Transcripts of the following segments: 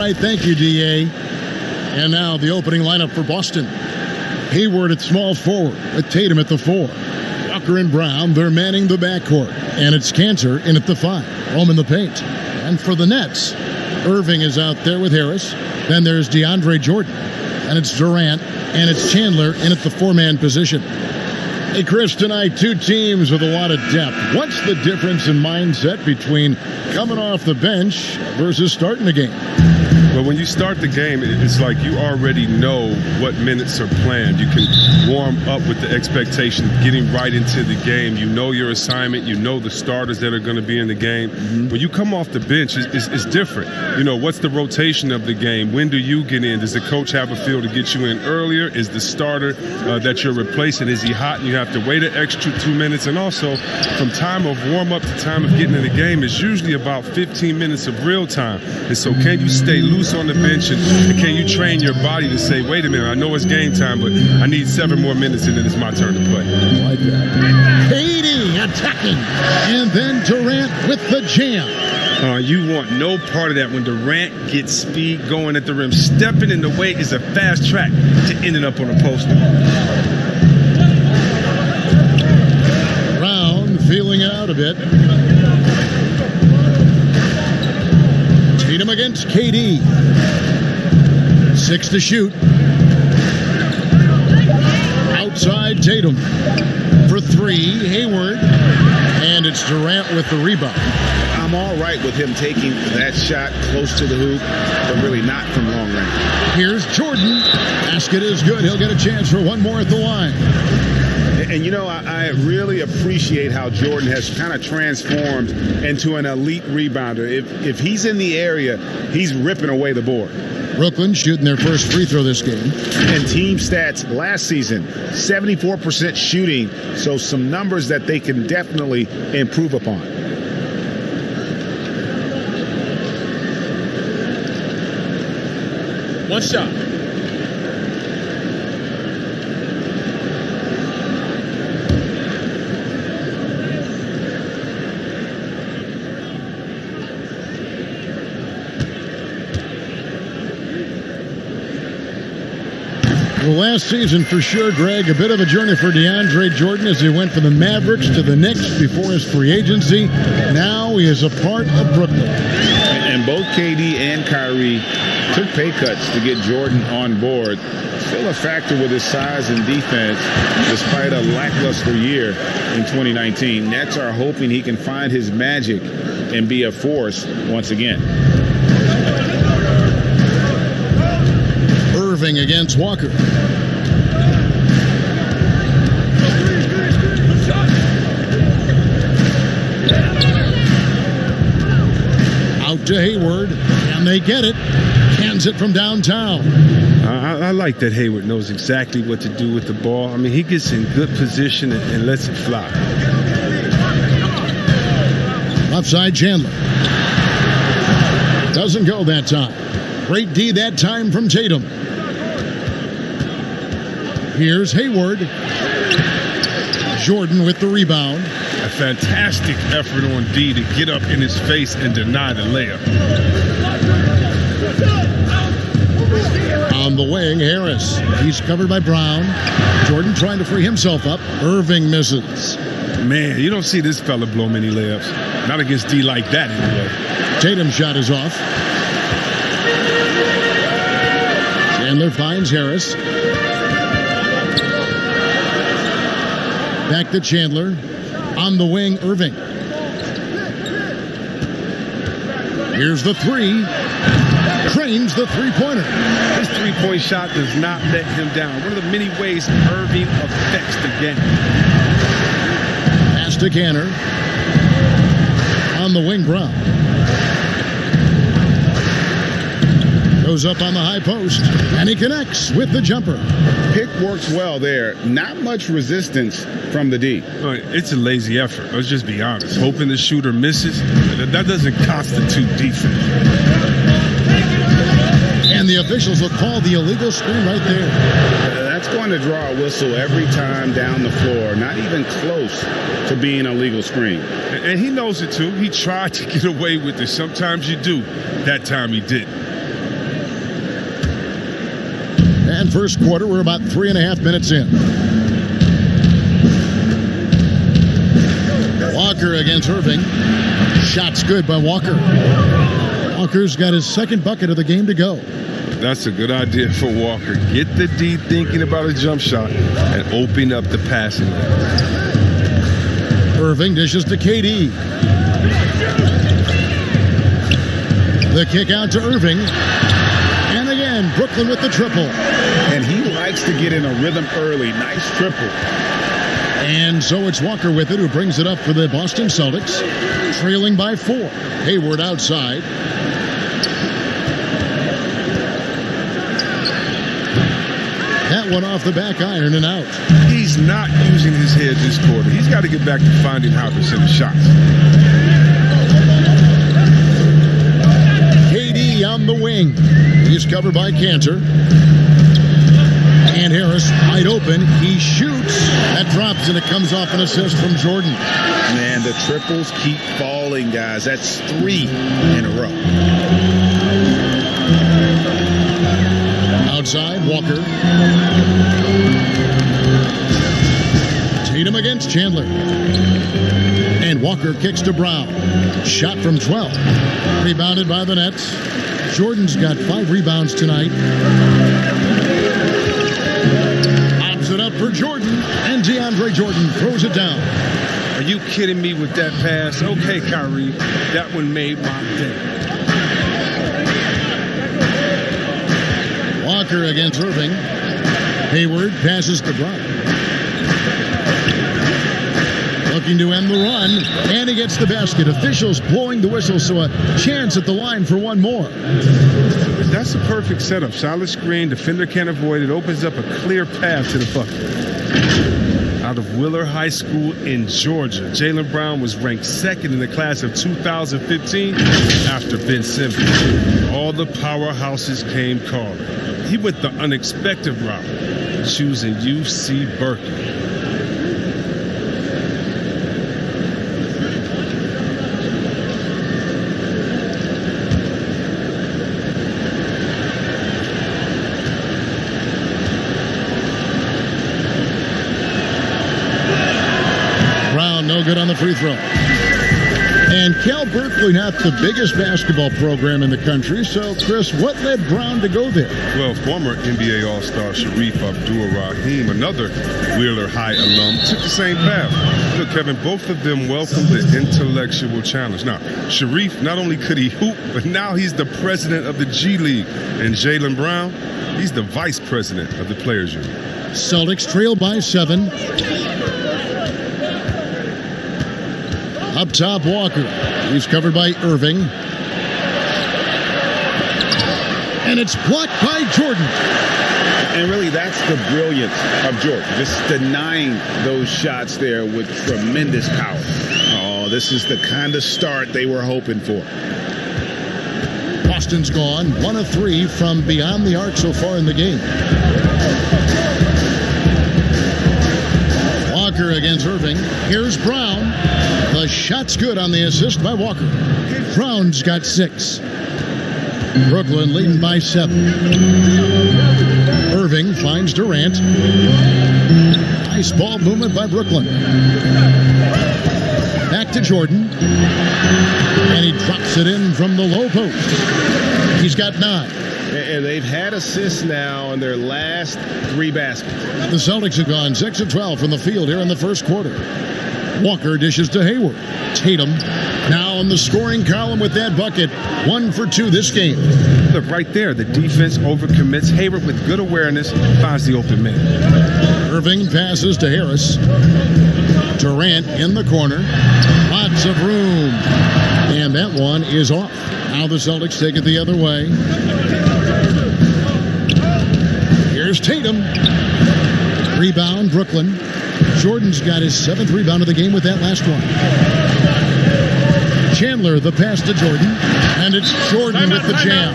All right, thank you, D.A. And now the opening lineup for Boston. Hayward at small forward, with Tatum at the 4. Walker and Brown, they're manning the backcourt. And it's Cantor in at the 5, roaming the paint. And for the Nets, Irving is out there with Harris. Then there's DeAndre Jordan. And it's Durant. And it's Chandler in at the 4-man position. Hey, Chris, tonight, two teams with a lot of depth. What's the difference in mindset between coming off the bench versus starting the game? Well, when you start the game, it's like you already know what minutes are planned. You can warm up with the expectation of getting right into the game. You know your assignment. You know the starters that are going to be in the game. When you come off the bench, it's different. You know, what's the rotation of the game? When do you get in? Does the coach have a feel to get you in earlier? Is the starter that you're replacing, is he hot and you have to wait an extra 2 minutes? And also, from time of warm-up to time of getting in the game is usually about 15 minutes of real time. And so can you stay loose on the bench, and can you train your body to say, wait a minute, I know it's game time, but I need 7 more minutes and then it's my turn to play. I like that. KD attacking, and then Durant with the jam. You want no part of that when Durant gets speed going at the rim. Stepping in the way is a fast track to ending up on a poster. Brown feeling it out a bit. Tatum against KD. 6 to shoot. Outside Tatum. For 3, Hayward. And it's Durant with the rebound. I'm all right with him taking that shot close to the hoop, but really not from long range. Here's Jordan. Basket is good. He'll get a chance for one more at the line. And you know, I really appreciate how Jordan has kind of transformed into an elite rebounder. If he's in the area, he's ripping away the board. Brooklyn shooting their first free throw this game. And team stats last season, 74% shooting, so some numbers that they can definitely improve upon. One shot. Well, last season, for sure, Greg, a bit of a journey for DeAndre Jordan as he went from the Mavericks to the Knicks before his free agency. Now he is a part of Brooklyn. And both KD and Kyrie took pay cuts to get Jordan on board. Still a factor with his size and defense, despite a lackluster year in 2019. Nets are hoping he can find his magic and be a force once again. Irving against Walker. Out to Hayward, and they get it. Cans it from downtown. I like that Hayward knows exactly what to do with the ball. I mean, he gets in good position and lets it fly. Left side, Chandler. Doesn't go that time. Great D that time from Tatum. Here's Hayward. Jordan with the rebound. A fantastic effort on D to get up in his face and deny the layup. On the wing, Harris. He's covered by Brown. Jordan trying to free himself up. Irving misses. Man, you don't see this fella blow many layups. Not against D like that, anyway. Tatum's shot is off. Chandler finds Harris. Back to Chandler. On the wing, Irving. Here's the 3. Cranes the three-pointer. His three-point shot does not let him down. One of the many ways Irving affects the game. Pass to Cantor. On the wing, Brown. Goes up on the high post, and he connects with the jumper. Pick works well there. Not much resistance from the D. It's a lazy effort. Let's just be honest. Hoping the shooter misses, that doesn't constitute defense. And the officials will call the illegal screen right there. That's going to draw a whistle every time down the floor. Not even close to being a legal screen. And he knows it too. He tried to get away with it. Sometimes you do. That time he didn't. And first quarter, we're about 3.5 minutes in. Walker against Irving. Shot's good by Walker. Walker's got his second bucket of the game to go. That's a good idea for Walker. Get the D thinking about a jump shot and open up the passing lane. Irving dishes to KD. The kick out to Irving. And again, Brooklyn with the triple. And he likes to get in a rhythm early. Nice triple. And so it's Walker with it, who brings it up for the Boston Celtics, trailing by 4. Hayward outside. That one off the back iron and out. He's not using his head this quarter. He's got to get back to finding how to send shots. KD on the wing. He's covered by Cantor. And Harris wide open. He shoots. That drops, and it comes off an assist from Jordan. Man, the triples keep falling, guys. That's 3 in a row. Outside, Walker. Tatum against Chandler. And Walker kicks to Brown. Shot from 12. Rebounded by the Nets. Jordan's got 5 rebounds tonight. Pops it up for Jordan. And DeAndre Jordan throws it down. Are you kidding me with that pass? Okay, Kyrie. That one made my day. Walker against Irving. Hayward passes to Brown. Looking to end the run, and he gets the basket. Officials blowing the whistle, so a chance at the line for one more. That's a perfect setup. Solid screen, defender can't avoid it. Opens up a clear path to the bucket. Out of Wheeler High School in Georgia, Jaylen Brown was ranked 2nd in the class of 2015 after Ben Simmons. All the powerhouses came calling. He went the unexpected route, choosing UC Berkeley. Brown, no good on the free throw. And Cal Berkeley, not the biggest basketball program in the country. So, Chris, what led Brown to go there? Well, former NBA All-Star Sharif Abdur-Rahim, another Wheeler High alum, took the same path. Look, Kevin, both of them welcomed the intellectual challenge. Now, Sharif, not only could he hoop, but now he's the president of the G League. And Jaylen Brown, he's the vice president of the Players Union. Celtics trail by 7. Up top, Walker. He's covered by Irving. And it's blocked by Jordan. And really, that's the brilliance of Jordan. Just denying those shots there with tremendous power. Oh, this is the kind of start they were hoping for. Boston's gone. 1 of 3 from beyond the arc so far in the game. Walker against Irving. Here's Brown. The shot's good on the assist by Walker. Brown's got 6. Brooklyn leading by 7. Irving finds Durant. Nice ball movement by Brooklyn. Back to Jordan. And he drops it in from the low post. He's got 9. And they've had assists now in their last 3 baskets. The Celtics have gone 6 of 12 from the field here in the first quarter. Walker dishes to Hayward. Tatum now in the scoring column with that bucket. 1 for 2 this game. Look, right there, the defense overcommits. Hayward with good awareness finds the open man. Irving passes to Harris. Durant in the corner. Lots of room. And that one is off. Now the Celtics take it the other way. Here's Tatum. Rebound, Brooklyn. Jordan's got his 7th rebound of the game with that last one. Chandler, the pass to Jordan. And it's Jordan with the jam.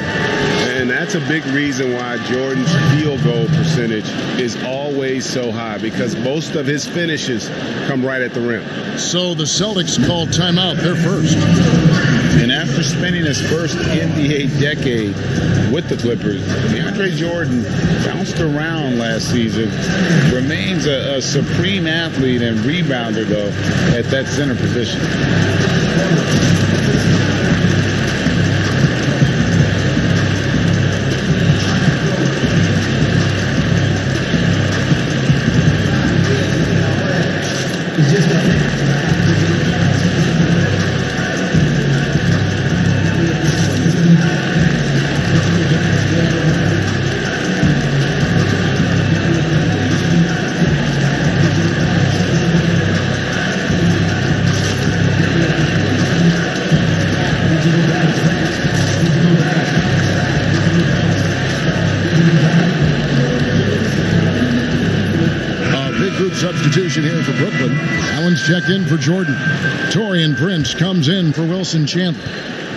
And that's a big reason why Jordan's field goal percentage is always so high, because most of his finishes come right at the rim. So the Celtics called timeout, their first. And after spending his first NBA decade with the Clippers, DeAndre Jordan bounced around last season, remains a supreme athlete and rebounder, though, at that center position. Substitution here for Brooklyn. Allen's checked in for Jordan. Torian Prince comes in for Wilson Chandler.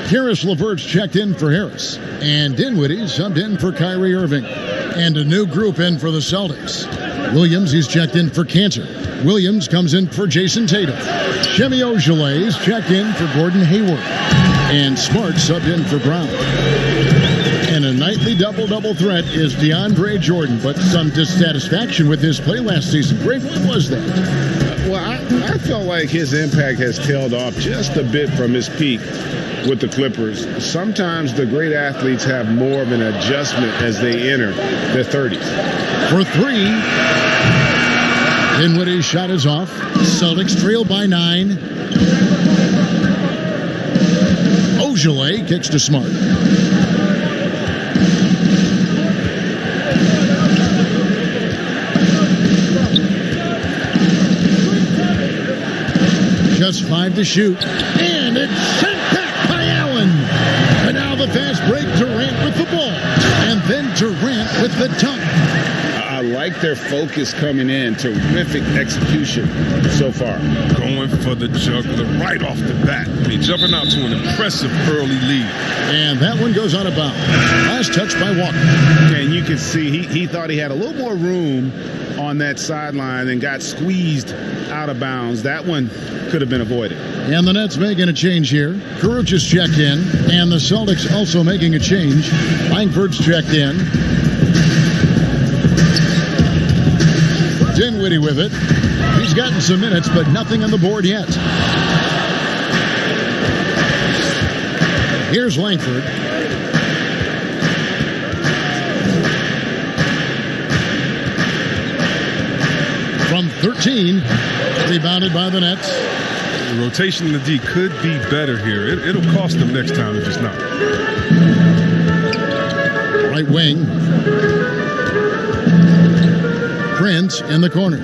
Karis LeVert's checked in for Harris. And Dinwiddie subbed in for Kyrie Irving. And a new group in for the Celtics. Williams, he's checked in for Cantor. Williams comes in for Jason Tatum. Shemi Ojeleye is checked in for Gordon Hayward. And Smart subbed in for Brown. And a nightly double-double threat is DeAndre Jordan, but some dissatisfaction with his play last season. Greg, what was that? Well, I felt like his impact has tailed off just a bit from his peak with the Clippers. Sometimes the great athletes have more of an adjustment as they enter their 30s. For three, Dinwiddie's shot is off. Celtics trail by 9. Ojeleye kicks to Smart. Just 5 to shoot. And it's sent back by Allen. And now the fast break. Durant with the ball. And then Durant with the dunk. I like their focus coming in. Terrific execution so far. Going for the juggler right off the bat. He's jumping out to an impressive early lead. And that one goes out of bounds. Last touch by Walker. And you can see he thought he had a little more room on that sideline and got squeezed out of bounds. That one could have been avoided. And the Nets making a change here. Kuruc is checked in. And the Celtics also making a change. Langford's checked in. Dinwiddie with it. He's gotten some minutes, but nothing on the board yet. Here's Langford. From 13, rebounded by the Nets. The rotation in the D could be better here. It'll cost them next time if it's not. Right wing. Prince in the corner.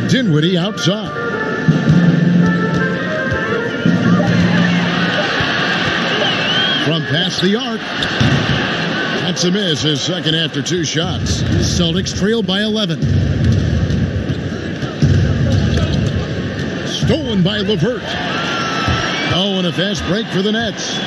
Dinwiddie outside. From past the arc. That's a miss, his second after 2 shots. Celtics trail by 11. Stolen by LeVert. Oh, and a fast break for the Nets.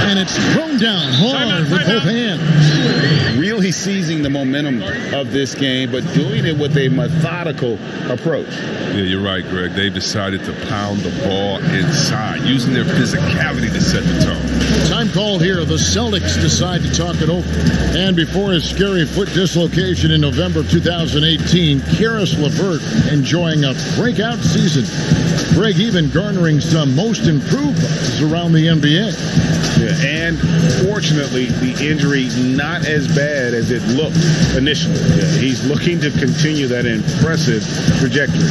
And it's thrown down hard with both hands. Really seizing the momentum of this game, but doing it with a methodical approach. Yeah, you're right, Greg. They've decided to pound the ball inside, using their physicality to set the tone. Time called here. The Celtics decide to talk it over. And before his scary foot dislocation in November of 2018, Karis LeVert enjoying a breakout season. Greg even garnering some most improved buzz around the NBA. Yeah, and fortunately, the injury not as bad as it looked initially. Yeah, he's looking to continue that impressive trajectory.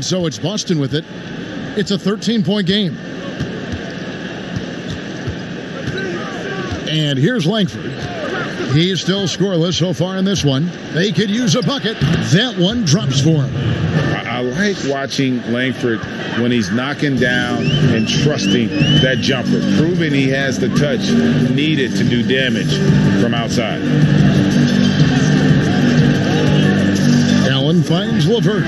And so it's Boston with it. It's a 13-point game. And here's Langford. He's still scoreless so far in this one. They could use a bucket. That one drops for him. I like watching Langford when he's knocking down and trusting that jumper, proving he has the touch needed to do damage from outside. Allen finds LeVert.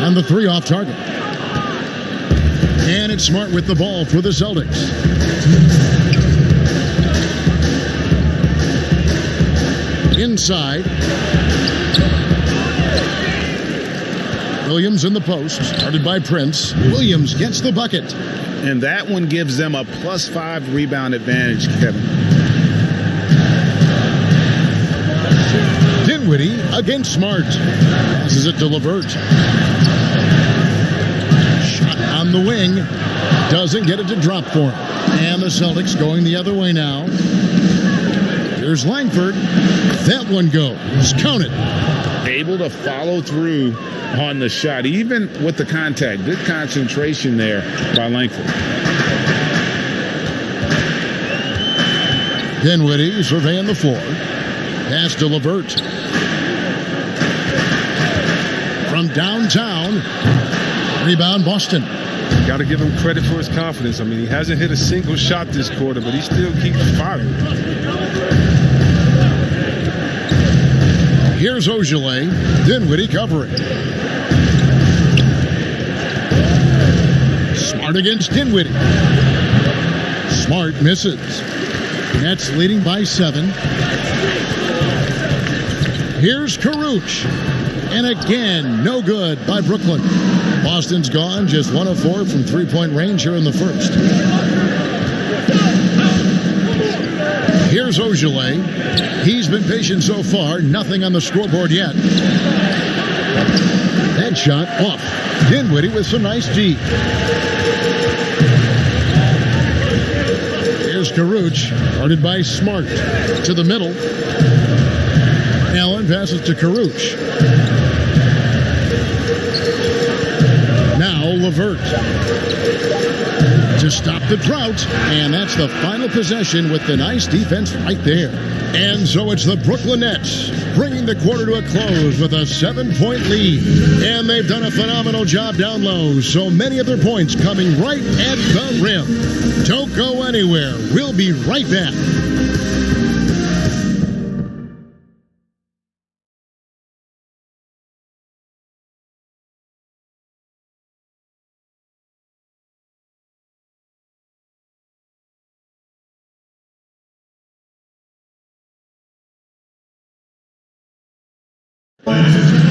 And the three off target. And it's Smart with the ball for the Celtics. Inside. Williams in the post, started by Prince. Williams gets the bucket. And that one gives them a +5 rebound advantage, Kevin. Dinwiddie against Smart. Passes it to LeVert. Shot on the wing. Doesn't get it to drop for him. And the Celtics going the other way now. Here's Langford. That one goes. Count it. Able to follow through on the shot, even with the contact. Good concentration there by Langford. Dinwiddie surveying the floor. Pass to LeVert. From downtown. Rebound Boston. Got to give him credit for his confidence. I mean, he hasn't hit a single shot this quarter, but he still keeps firing. Here's Ogilvy. Dinwiddie covering. Smart against Dinwiddie. Smart misses. Nets leading by 7. Here's Caruch. And again, no good by Brooklyn. Boston's gone, just 1 of 4 from three-point range here in the first. Here's Ogilvy. He's been patient so far. Nothing on the scoreboard yet. That shot off. Dinwiddie with some nice D. Here's Caruch. Guarded by Smart. To the middle. Allen passes to Caruch. Now LeVert. To stop the drought, and that's the final possession with the nice defense right there. And so it's the Brooklyn Nets bringing the quarter to a close with a 7-point lead. And they've done a phenomenal job down low, so many of their points coming right at the rim. Don't go anywhere. We'll be right back.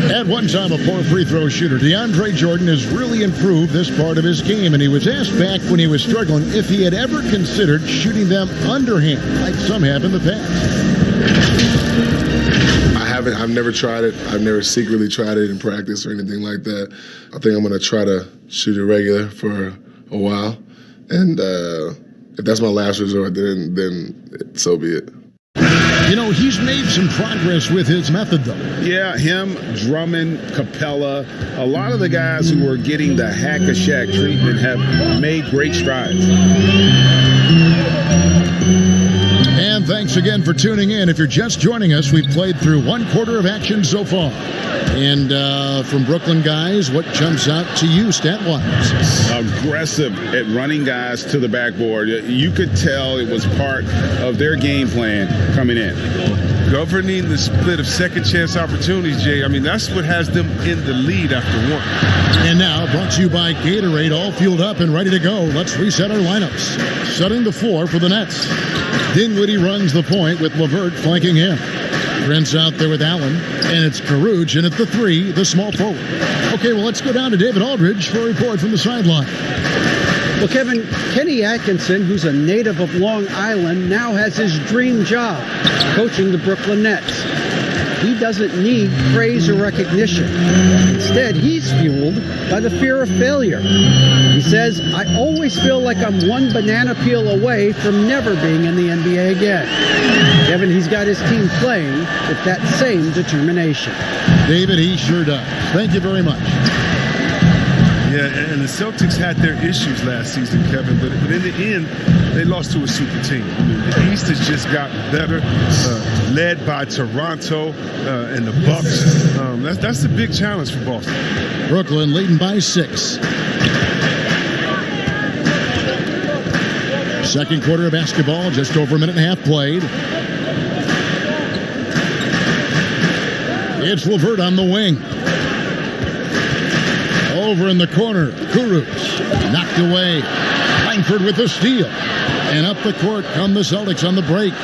At one time a poor free throw shooter, DeAndre Jordan has really improved this part of his game, and he was asked back when he was struggling if he had ever considered shooting them underhand, like some have in the past. I haven't. I've never tried it. I've never secretly tried it in practice or anything like that. I think I'm going to try to shoot it regular for a while, and if that's my last resort, then so be it. You know, he's made some progress with his method, though. Yeah, him, Drummond, Capella, a lot of the guys who were getting the hack-a-shack treatment have made great strides. And thanks again for tuning in. If you're just joining us, we've played through 1 quarter of action so far. And from Brooklyn guys, what jumps out to you stat-wise? Aggressive at running guys to the backboard. You could tell it was part of their game plan coming in. Governing the split of second chance opportunities, Jay. I mean, that's what has them in the lead after 1. And now, brought to you by Gatorade, all fueled up and ready to go. Let's reset our lineups. Setting the floor for the Nets. Dinwiddie runs the point with LeVert flanking him. Prince out there with Allen, and it's Caruch, and at the 3, the small forward. Okay, well, let's go down to David Aldridge for a report from the sideline. Well, Kevin, Kenny Atkinson, who's a native of Long Island, now has his dream job, coaching the Brooklyn Nets. he doesn't need praise or recognition. Instead, he's fueled by the fear of failure. He says, "I always feel like I'm one banana peel away from never being in the NBA again." Kevin, he's got his team playing with that same determination. David, he sure does. Thank you very much. Yeah, and the Celtics had their issues last season, Kevin, but in the end, they lost to a super team. I mean, the East has just gotten better, led by Toronto and the Bucks. That's a big challenge for Boston. Brooklyn leading by 6. Second quarter of basketball, just over a minute and a half played. It's LeVert on the wing. Over in the corner, Kurucs knocked away. Langford with the steal. And up the court come the Celtics on the break.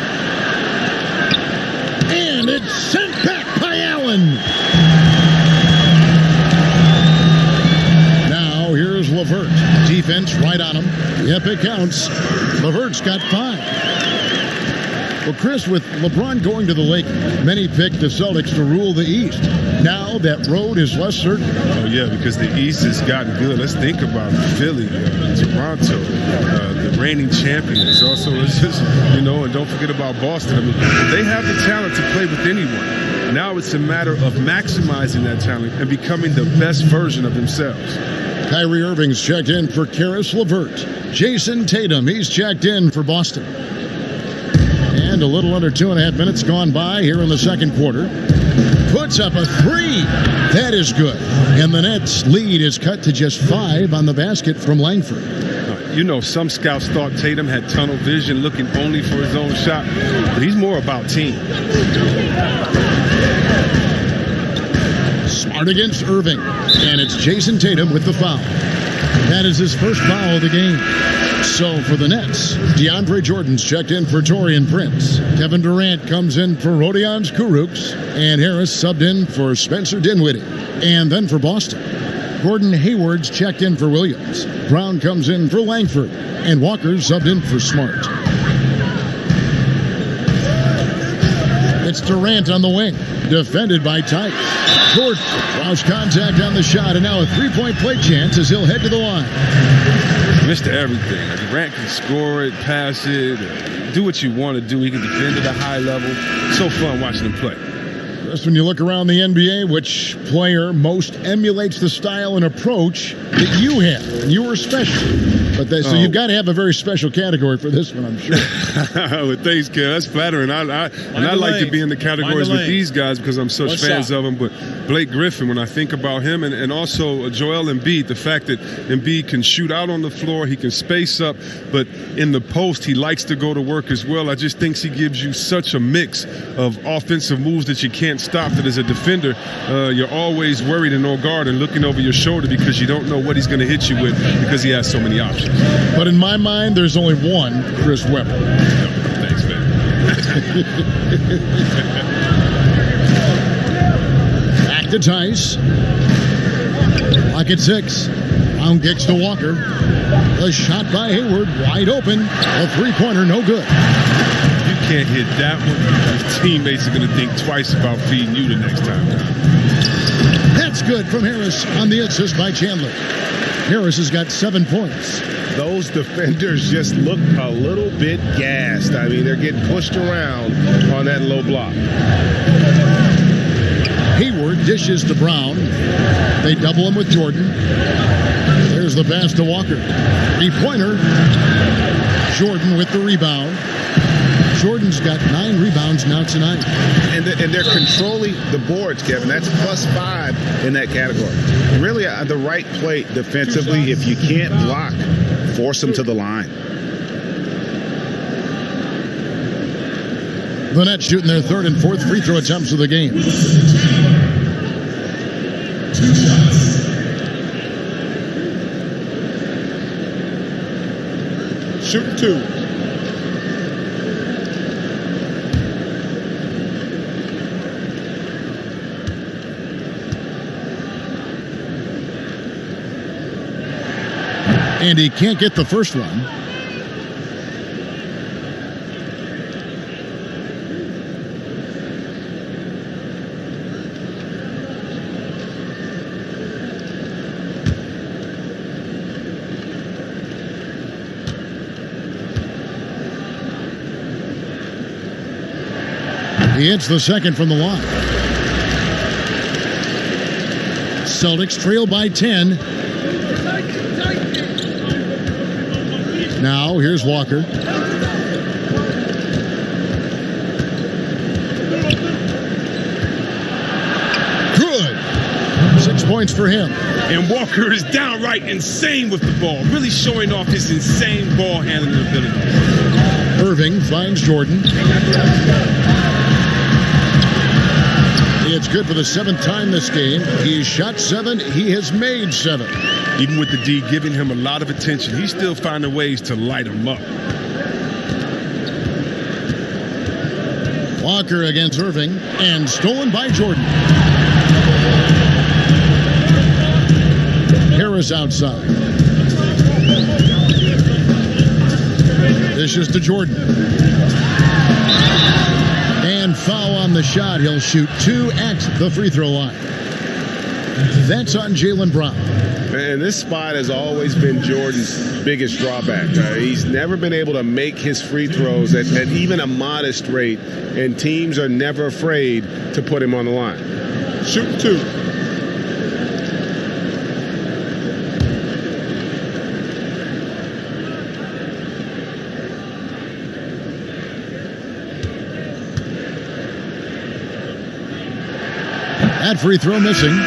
And it's sent back by Allen. Now here's LeVert. Defense right on him. Yep, it counts. LeVert's got 5. Well, Chris, with LeBron going to the Lakers, many picked the Celtics to rule the East. Now that road is less certain. Oh, yeah, because the East has gotten good. Let's think about Philly, Toronto, the reigning champions. Also, let's just, and don't forget about Boston. I mean, they have the talent to play with anyone. Now it's a matter of maximizing that talent and becoming the best version of themselves. Kyrie Irving's checked in for Karis LeVert. Jason Tatum, he's checked in for Boston. And a little under 2.5 minutes gone by here in the second quarter. Puts up a 3. That is good. And the Nets' lead is cut to just 5 on the basket from Langford. Some scouts thought Tatum had tunnel vision, looking only for his own shot. But he's more about team. Smart against Irving. And it's Jason Tatum with the foul. That is his first foul of the game. So for the Nets, DeAndre Jordan's checked in for Taurean Prince. Kevin Durant comes in for Rodions Kurucs. And Harris subbed in for Spencer Dinwiddie. And then for Boston, Gordon Hayward's checked in for Williams. Brown comes in for Langford. And Walker subbed in for Smart. It's Durant on the wing, defended by Tice. Jordan lost contact on the shot, and now a three-point play chance as he'll head to the line. Mr. Everything. Durant can score it, pass it, do what you want to do. He can defend at a high level. So fun watching him play. Just when you look around the NBA, which player most emulates the style and approach that you have? And you were special. But so you've got to have a very special category for this one, I'm sure. Well, thanks, Ken. That's flattering. I like to be in the categories with these guys because I'm such fans of them. But Blake Griffin, when I think about him, and also Joel Embiid, the fact that Embiid can shoot out on the floor, he can space up, but in the post, he likes to go to work as well. I just think he gives you such a mix of offensive moves that you can't stop, that as a defender, you're always worried and on guard and looking over your shoulder because you don't know what he's going to hit you with because he has so many options. But in my mind, there's only one Chris Webber. Thanks, man. Back to Tice. Lock at 6. Brown kicks to Walker. The shot by Hayward, wide open. A three-pointer, no good. If you can't hit that one, your teammates are going to think twice about feeding you the next time. That's good from Harris on the assist by Chandler. Harris has got 7 points. Those defenders just look a little bit gassed. I mean, they're getting pushed around on that low block. Hayward dishes to Brown. They double him with Jordan. There's the pass to Walker. Three-pointer. Jordan with the rebound. Jordan's got 9 rebounds now tonight. And they're controlling the boards, Kevin. That's +5 in that category. Really, the right play defensively. If you can't block, force them to the line. The Nets shooting their 3rd and 4th free throw attempts of the game. Shooting 2. And he can't get the first one. He hits the second from the line. Celtics trail by 10. Now, here's Walker. Good. 6 points for him. And Walker is downright insane with the ball, really showing off his insane ball handling ability. Irving finds Jordan. It's good for the 7th time this game. He's shot 7. He has made 7. Even with the D giving him a lot of attention, he's still finding ways to light him up. Walker against Irving, and stolen by Jordan. Harris outside. This is to Jordan. And foul on the shot. He'll shoot 2 at the free throw line. That's on Jaylen Brown. And this spot has always been Jordan's biggest drawback. He's never been able to make his free throws at even a modest rate, and teams are never afraid to put him on the line. Shoot 2. That free throw missing.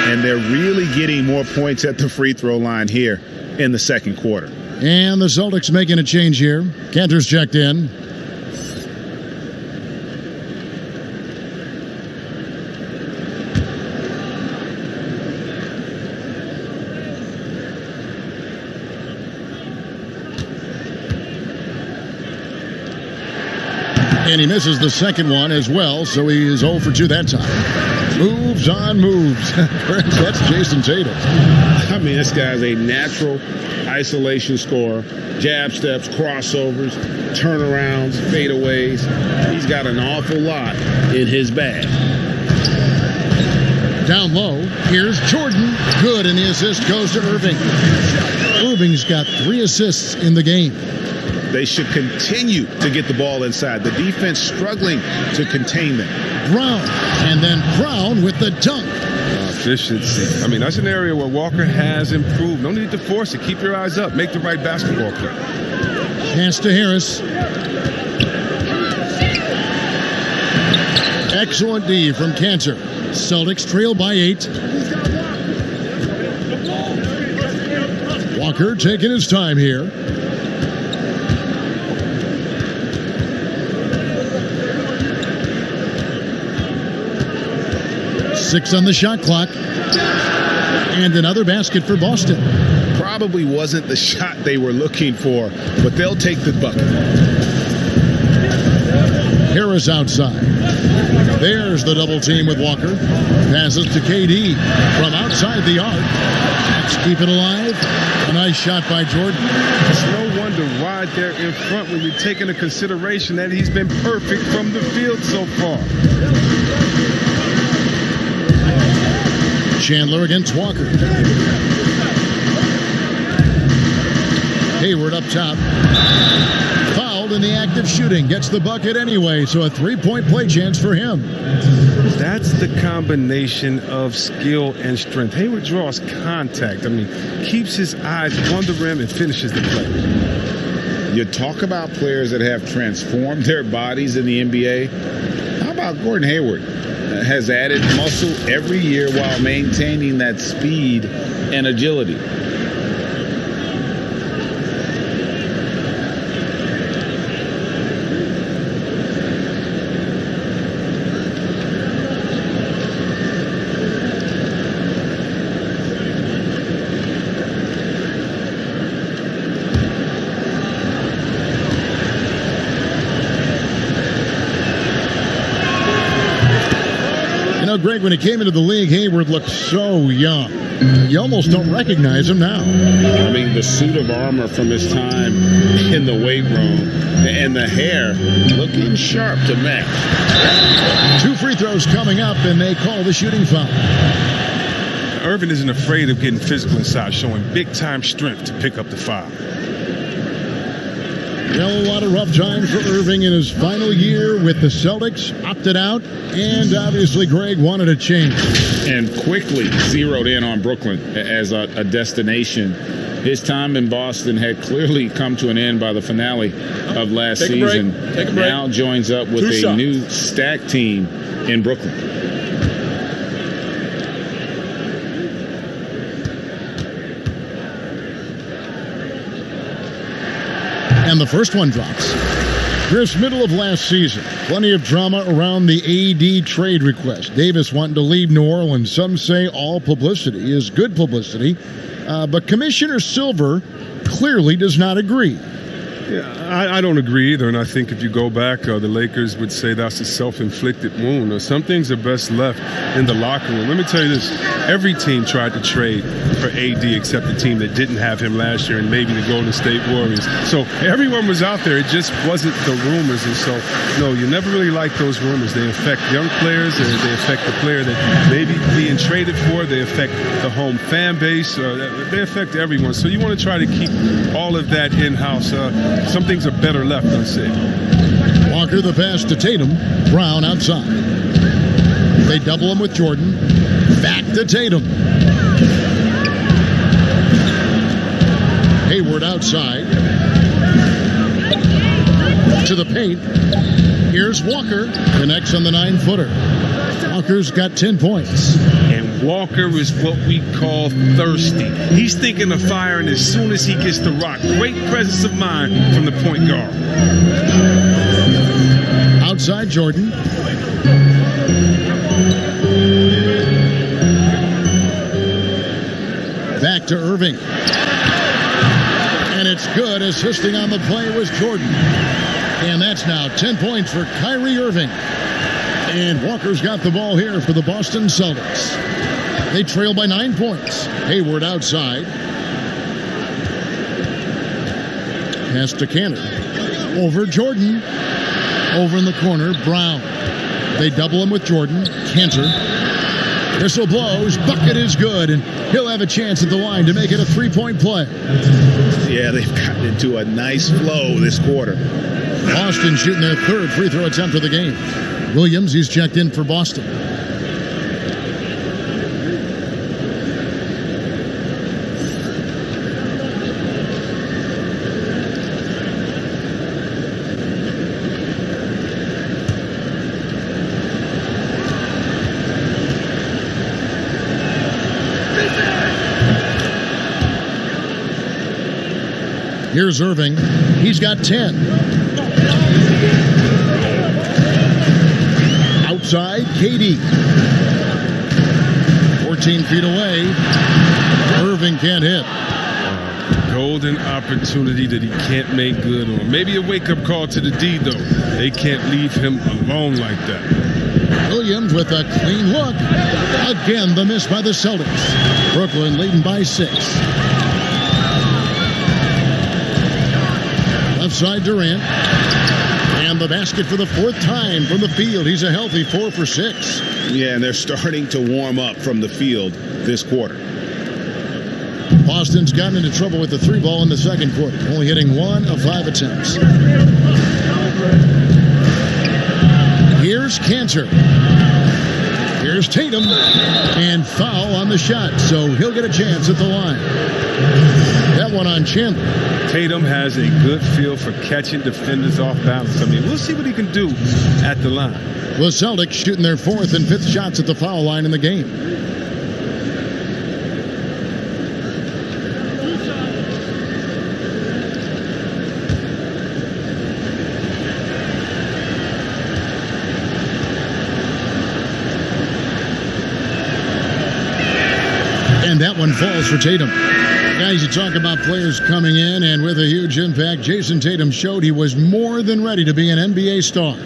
And they're really getting more points at the free throw line here in the second quarter. And the Celtics making a change here. Cantor's checked in. And he misses the second one as well, so he is 0 for 2 that time. Moves on moves. That's Jason Tatum. I mean, this guy's a natural isolation scorer. Jab steps, crossovers, turnarounds, fadeaways. He's got an awful lot in his bag. Down low, here's Jordan. Good, and the assist goes to Irving. Irving's got 3 assists in the game. They should continue to get the ball inside. The defense struggling to contain them. Brown, and then Brown with the dunk. Efficiency. I mean, that's an area where Walker has improved. No need to force it. Keep your eyes up. Make the right basketball play. Pass to Harris. Excellent D from Cantor. Celtics trail by 8. Walker taking his time here. Six on the shot clock. And another basket for Boston. Probably wasn't the shot they were looking for, but they'll take the bucket. Harris outside. There's the double team with Walker. Passes to KD from outside the arc. Let's keep it alive. A nice shot by Jordan. It's no wonder right there in front when you take into consideration that he's been perfect from the field so far. Chandler against Walker. Hayward up top. Fouled in the act of shooting. Gets the bucket anyway, so a 3-point play chance for him. That's the combination of skill and strength. Hayward draws contact. I mean, keeps his eyes on the rim and finishes the play. You talk about players that have transformed their bodies in the NBA. How about Gordon Hayward? Has added muscle every year while maintaining that speed and agility. Greg, when he came into the league, Hayward looked so young. You almost don't recognize him now. I mean, the suit of armor from his time in the weight room and the hair looking sharp to match. 2 free throws coming up, and they call the shooting foul. Irving isn't afraid of getting physical inside, showing big-time strength to pick up the foul. Well, a lot of rough times for Irving in his final year with the Celtics. Opted out, and obviously Greg wanted a change. And quickly zeroed in on Brooklyn as a destination. His time in Boston had clearly come to an end by the finale of last season. Take a break. Now joins up with a new stacked team in Brooklyn. And the first one drops. Chris, middle of last season, plenty of drama around the AD trade request. Davis wanting to leave New Orleans. Some say all publicity is good publicity, but Commissioner Silver clearly does not agree. Yeah, I don't agree either, and I think if you go back, the Lakers would say that's a self-inflicted wound. Some things are best left in the locker room. Let me tell you this, every team tried to trade for AD except the team that didn't have him last year and maybe the Golden State Warriors. So everyone was out there, it just wasn't the rumors, and so, no, you never really like those rumors. They affect young players, and they affect the player that may be being traded for, they affect the home fan base, they affect everyone. So you want to try to keep all of that in-house. Some things are better left unsaid. Walker the pass to Tatum. Brown outside. They double him with Jordan. Back to Tatum. Hayward outside. To the paint. Here's Walker. Connects on the 9-footer. Walker's got 10 points. And Walker is what we call thirsty. He's thinking of firing as soon as he gets the rock. Great presence of mind from the point guard. Outside Jordan. Back to Irving. And it's good. Assisting on the play was Jordan. And that's now 10 points for Kyrie Irving. And Walker's got the ball here for the Boston Celtics. They trail by 9 points. Hayward outside. Pass to Cantor. Over Jordan. Over in the corner, Brown. They double him with Jordan. Cantor. Whistle blows. Bucket is good. And he'll have a chance at the line to make it a 3-point play. Yeah, they've gotten into a nice flow this quarter. Boston shooting their third free throw attempt of the game. Williams, he's checked in for Boston. Here's Irving. He's got 10. Outside, KD. 14 feet away. Irving can't hit. Golden opportunity that he can't make good on. Maybe a wake-up call to the D, though. They can't leave him alone like that. Williams with a clean look. Again, the miss by the Celtics. Brooklyn leading by 6. Left side, Durant. And the basket for the 4th time from the field. He's a healthy 4 for 6. Yeah, and they're starting to warm up from the field this quarter. Boston's gotten into trouble with the 3 ball in the second quarter, only hitting 1 of 5 attempts. Here's Cantor. Here's Tatum. And foul on the shot, so he'll get a chance at the line. That one on Chandler. Tatum has a good feel for catching defenders off balance. I mean, we'll see what he can do at the line. The Celtics shooting their 4th and 5th shots at the foul line in the game. And that one falls for Tatum. Guys, you talk about players coming in and with a huge impact. Jason Tatum showed he was more than ready to be an NBA star.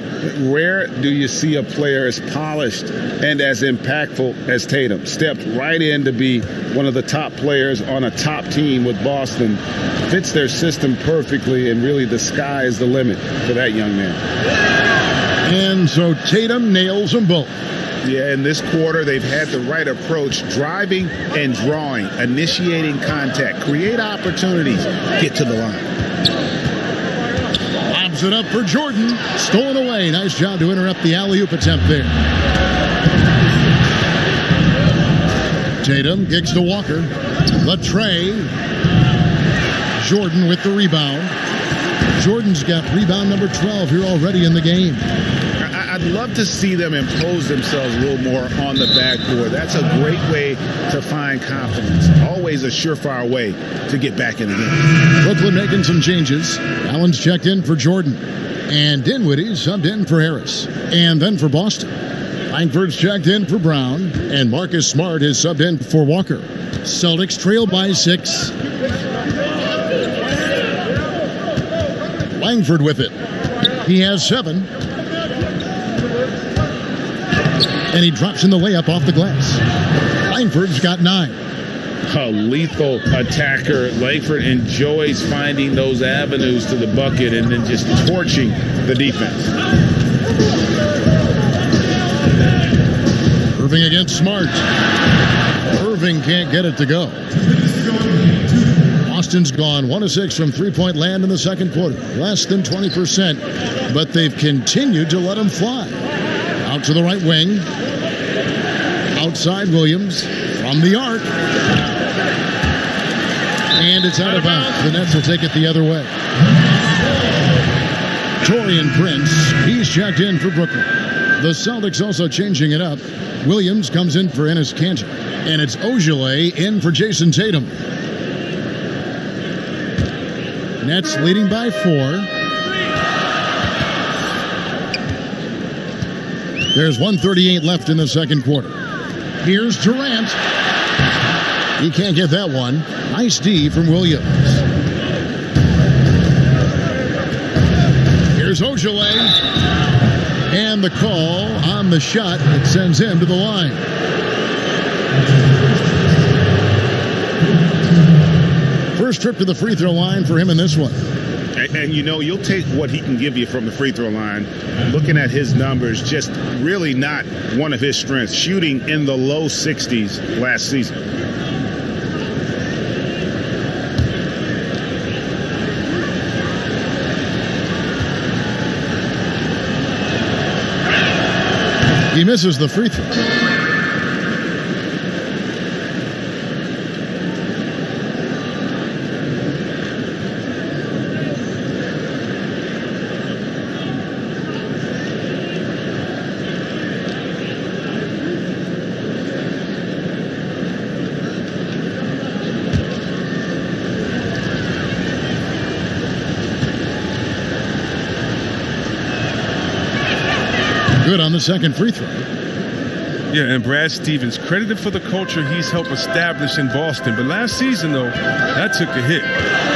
Rare do you see a player as polished and as impactful as Tatum. Stepped right in to be one of the top players on a top team with Boston. Fits their system perfectly, and really the sky is the limit for that young man. And so Tatum nails them both. Yeah, in this quarter, they've had the right approach, driving and drawing, initiating contact, create opportunities, get to the line. Throws it up for Jordan. Stolen away. Nice job to interrupt the alley-oop attempt there. Tatum kicks to Walker. The tray. Jordan with the rebound. Jordan's got rebound number 12 here already in the game. I'd love to see them impose themselves a little more on the backboard. That's a great way to find confidence. Always a surefire way to get back in the game. Brooklyn making some changes. Allen's checked in for Jordan. And Dinwiddie subbed in for Harris. And then for Boston, Langford's checked in for Brown. And Marcus Smart is subbed in for Walker. Celtics trail by 6. Langford with it. He has 7. And he drops in the layup off the glass. Langford's got 9. A lethal attacker. Langford enjoys finding those avenues to the bucket and then just torching the defense. Irving against Smart. Irving can't get it to go. Boston's gone 1 of 6 from three-point land in the second quarter. Less than 20%, but they've continued to let him fly. Out to the right wing. Outside Williams from the arc. And it's out of bounds. The Nets will take it the other way. Taurean Prince, he's checked in for Brooklyn. The Celtics also changing it up. Williams comes in for Enes Kanter. And it's Ojale in for Jason Tatum. Nets leading by 4. There's 1:38 left in the second quarter. Here's Durant. He can't get that one. Nice D from Williams. Here's Ojale. And the call on the shot that sends him to the line. First trip to the free throw line for him in this one. And you know, you'll take what he can give you from the free throw line. Looking at his numbers, just really not one of his strengths. Shooting in the low 60s last season. He misses the free throw. Good on the second free throw. Yeah, and Brad Stevens, credited for the culture he's helped establish in Boston. But last season, though, that took a hit.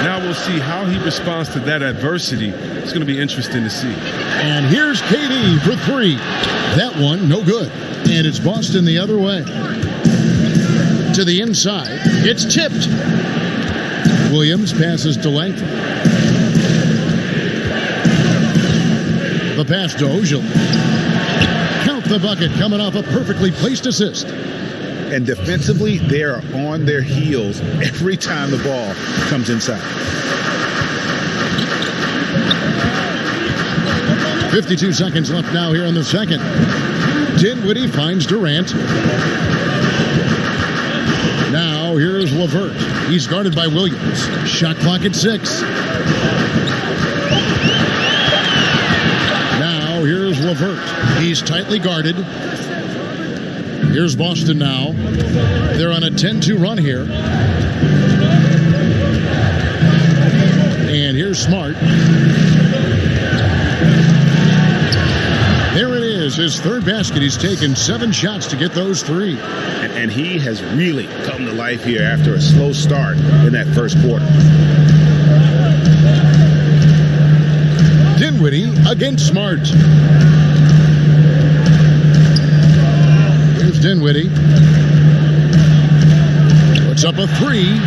Now we'll see how he responds to that adversity. It's going to be interesting to see. And here's KD for 3. That one, no good. And it's Boston the other way. To the inside. It's tipped. Williams passes to Langford. The pass to Ojale. Count the bucket coming off a perfectly placed assist. And defensively, they are on their heels every time the ball comes inside. 52 seconds left now here in the second. Dinwiddie finds Durant. Now here's LeVert. He's guarded by Williams. Shot clock at 6. Now here's LeVert. He's tightly guarded. Here's Boston now. They're on a 10-2 run here. And here's Smart. There it is, his third basket. He's taken 7 shots to get those 3. And he has really come to life here after a slow start in that first quarter. Dinwiddie against Smart. Here's Dinwiddie. Puts up a 3.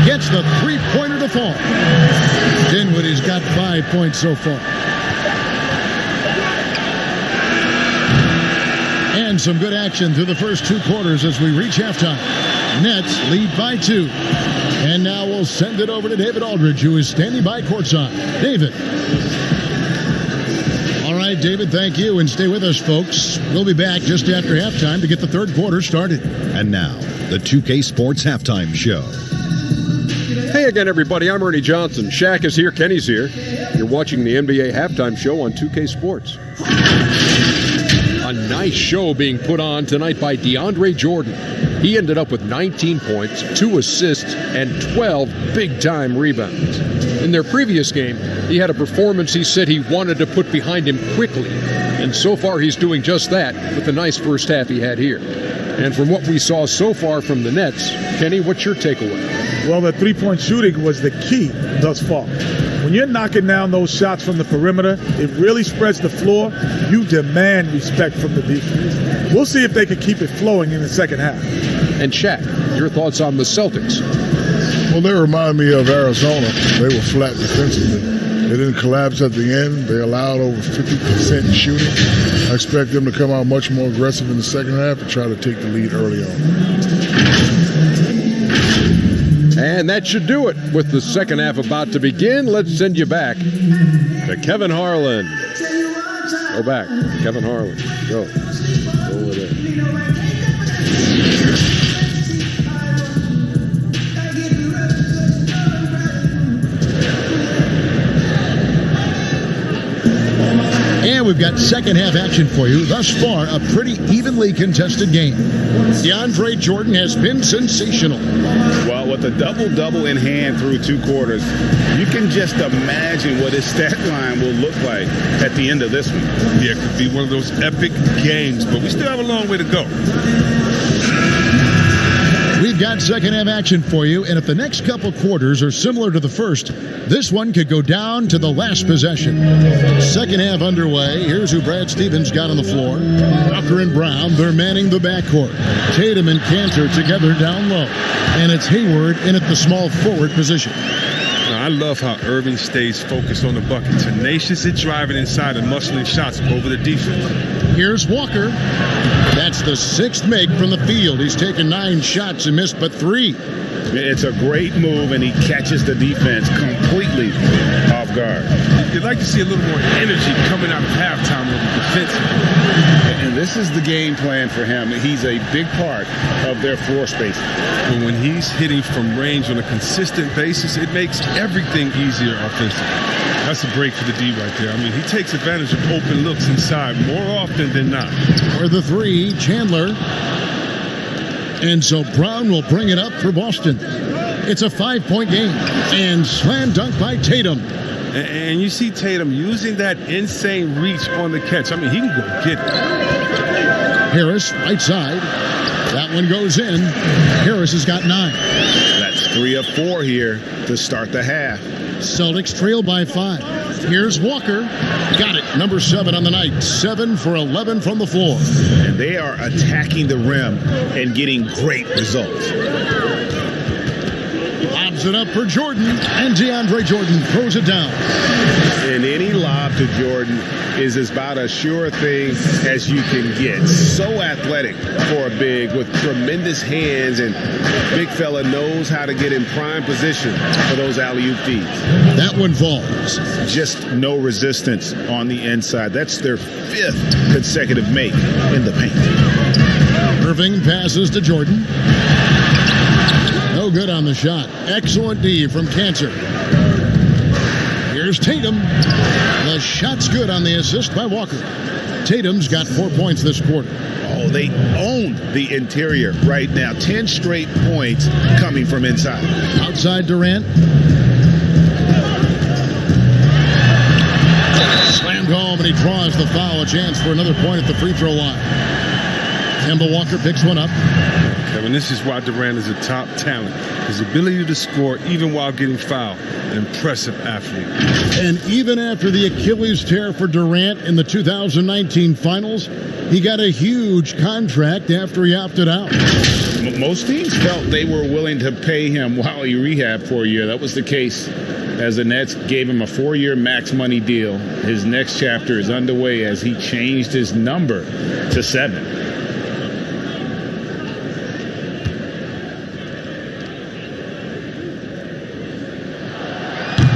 Gets the three-pointer to fall. Dinwiddie's got 5 points so far. And some good action through the first 2 quarters as we reach halftime. Nets lead by 2. And now we'll send it over to David Aldridge, who is standing by courtside. David. right, David, thank you. And stay with us, folks. We'll be back just after halftime to get the third quarter started. And now, the 2K Sports Halftime Show. Hey again, everybody. I'm Ernie Johnson. Shaq is here. Kenny's here. You're watching the NBA Halftime Show on 2K Sports. A nice show being put on tonight by DeAndre Jordan. He ended up with 19 points, 2 assists, and 12 big-time rebounds. In their previous game, he had a performance he said he wanted to put behind him quickly. And so far, he's doing just that with the nice first half he had here. And from what we saw so far from the Nets, Kenny, what's your takeaway? Well, the three-point shooting was the key thus far. When you're knocking down those shots from the perimeter, it really spreads the floor. You demand respect from the defense. We'll see if they can keep it flowing in the second half. And Shaq, your thoughts on the Celtics? Well, they remind me of Arizona. They were flat defensively. They didn't collapse at the end. They allowed over 50% shooting. I expect them to come out much more aggressive in the second half and try to take the lead early on. And that should do it. With the second half about to begin, let's send you back to Kevin Harlan. Go back, Kevin Harlan. Go. Roll it in. And we've got second half action for you. Thus far, a pretty evenly contested game. DeAndre Jordan has been sensational. Well, with a double-double in hand through 2 quarters, you can just imagine what his stat line will look like at the end of this one. Yeah, it could be one of those epic games, but we still have a long way to go. We've got second half action for you, and if the next couple quarters are similar to the first, this one could go down to the last possession. Second half underway. Here's who Brad Stevens got on the floor. Walker and Brown, they're manning the backcourt. Tatum and Cantor together down low. And it's Hayward in at the small forward position. Now, I love how Irving stays focused on the bucket, tenacious at driving inside and muscling shots over the defense. Here's Walker. That's the 6th make from the field. He's taken 9 shots and missed but 3. It's a great move, and he catches the defense completely off guard. You'd like to see a little more energy coming out of halftime with the defense. And this is the game plan for him. He's a big part of their floor space. But when he's hitting from range on a consistent basis, it makes everything easier offensively. That's a break for the D right there. I mean, he takes advantage of open looks inside more often than not. For the 3, Chandler. And so Brown will bring it up for Boston. It's a 5-point game. And slam dunk by Tatum. And you see Tatum using that insane reach on the catch. I mean, he can go get it. Harris, right side. That one goes in. Harris has got 9. That's 3 of 4 here to start the half. Celtics trail by 5. Here's Walker. Got it. Number 7 on the night. 7 for 11 from the floor. And they are attacking the rim and getting great results. Lobs it up for Jordan. And DeAndre Jordan throws it down. And any lob to Jordan is about as sure a thing as you can get. So athletic for a big with tremendous hands, and big fella knows how to get in prime position for those alley-oop feeds. That one falls. Just no resistance on the inside. That's their 5th consecutive make in the paint. Irving passes to Jordan. No good on the shot. Excellent D from Cantor. Here's Tatum. The shot's good on the assist by Walker. Tatum's got 4 points this quarter. Oh, they own the interior right now. 10 straight points coming from inside. Outside Durant. Slammed home, and he draws the foul. A chance for another point at the free throw line. Kemba Walker picks one up. Kevin, this is why Durant is a top talent. His ability to score even while getting fouled. An impressive athlete. And even after the Achilles tear for Durant in the 2019 finals, he got a huge contract after he opted out. Most teams felt they were willing to pay him while he rehabbed for a year. That was the case as the Nets gave him a 4-year max money deal. His next chapter is underway as he changed his number to 7.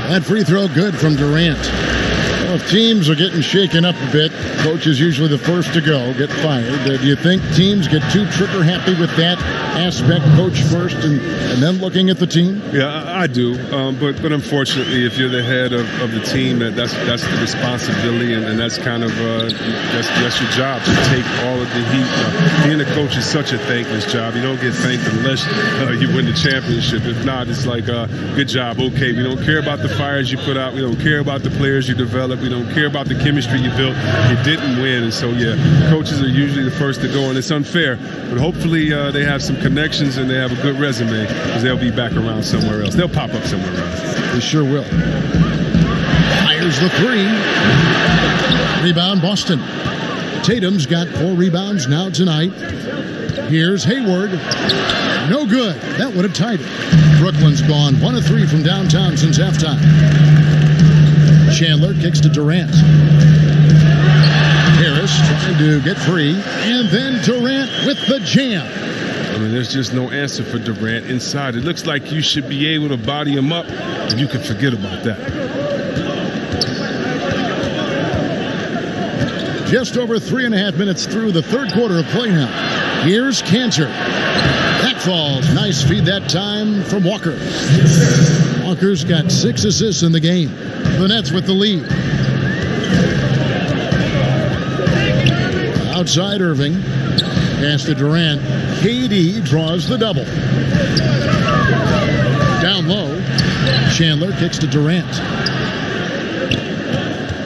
That free throw good from Durant. Well, if teams are getting shaken up a bit, coach is usually the first to go, get fired. Do you think teams get too trigger happy with that aspect, coach first and then looking at the team? Yeah, I do. But unfortunately, if you're the head of the team, that's the responsibility, and that's kind of that's your job, to take all of the heat. Being a coach is such a thankless job. You don't get thanked unless you win the championship. If not, it's like, good job, okay. We don't care about the fires you put out. We don't care about the players you develop. We don't care about the chemistry you built. You didn't win. And so, yeah, coaches are usually the first to go, and it's unfair. But hopefully they have some connections and they have a good resume, because they'll be back around somewhere else. They'll pop up somewhere else. They sure will. Fires the three. Rebound, Boston. Tatum's got 4 rebounds now tonight. Here's Hayward. No good. That would have tied it. Brooklyn's gone 1 of 3 from downtown since halftime. Chandler kicks to Durant. Harris trying to get free. And then Durant with the jam. I mean, there's just no answer for Durant inside. It looks like you should be able to body him up, and you can forget about that. Just over 3.5 minutes through the third quarter of play now. Here's Cantor. That falls. Nice feed that time from Walker. Walker's got 6 assists in the game. The Nets with the lead. Outside Irving. Pass to Durant. KD draws the double. Down low. Chandler kicks to Durant.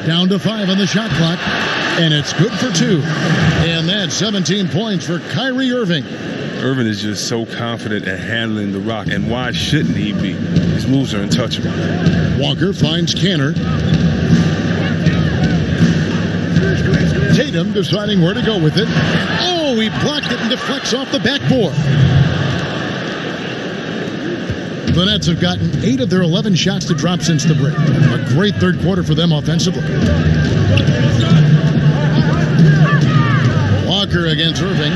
Down to 5 on the shot clock. And it's good for 2. And that's 17 points for Kyrie Irving. Irving is just so confident at handling the rock. And why shouldn't he be? His moves are untouchable. Walker finds Cantor. Tatum deciding where to go with it. Oh, he blocked it and deflects off the backboard. The Nets have gotten 8 of their 11 shots to drop since the break. A great third quarter for them offensively. Walker against Irving.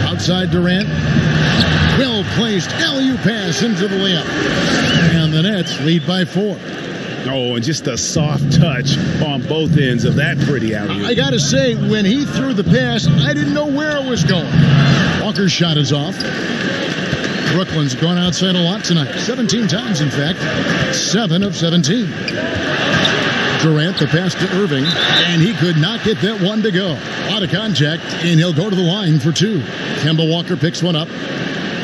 Outside Durant. Well-placed alley-oop pass into the layup. And the Nets lead by 4. Oh, and just a soft touch on both ends of that pretty alley-oop. I got to say, when he threw the pass, I didn't know where it was going. Walker's shot is off. Brooklyn's gone outside a lot tonight. 17 times, in fact. 7 of 17. Durant, the pass to Irving, and he could not get that one to go. Out of contact, and he'll go to the line for 2. Kemba Walker picks one up.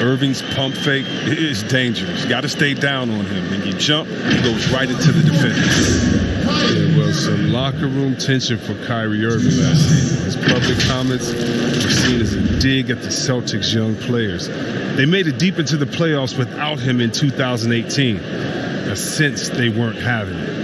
Irving's pump fake is dangerous. Got to stay down on him. When you jump, he goes right into the defense. There was some locker room tension for Kyrie Irving last season. His public comments were seen as a dig at the Celtics' young players. They made it deep into the playoffs without him in 2018. A sense they weren't having it.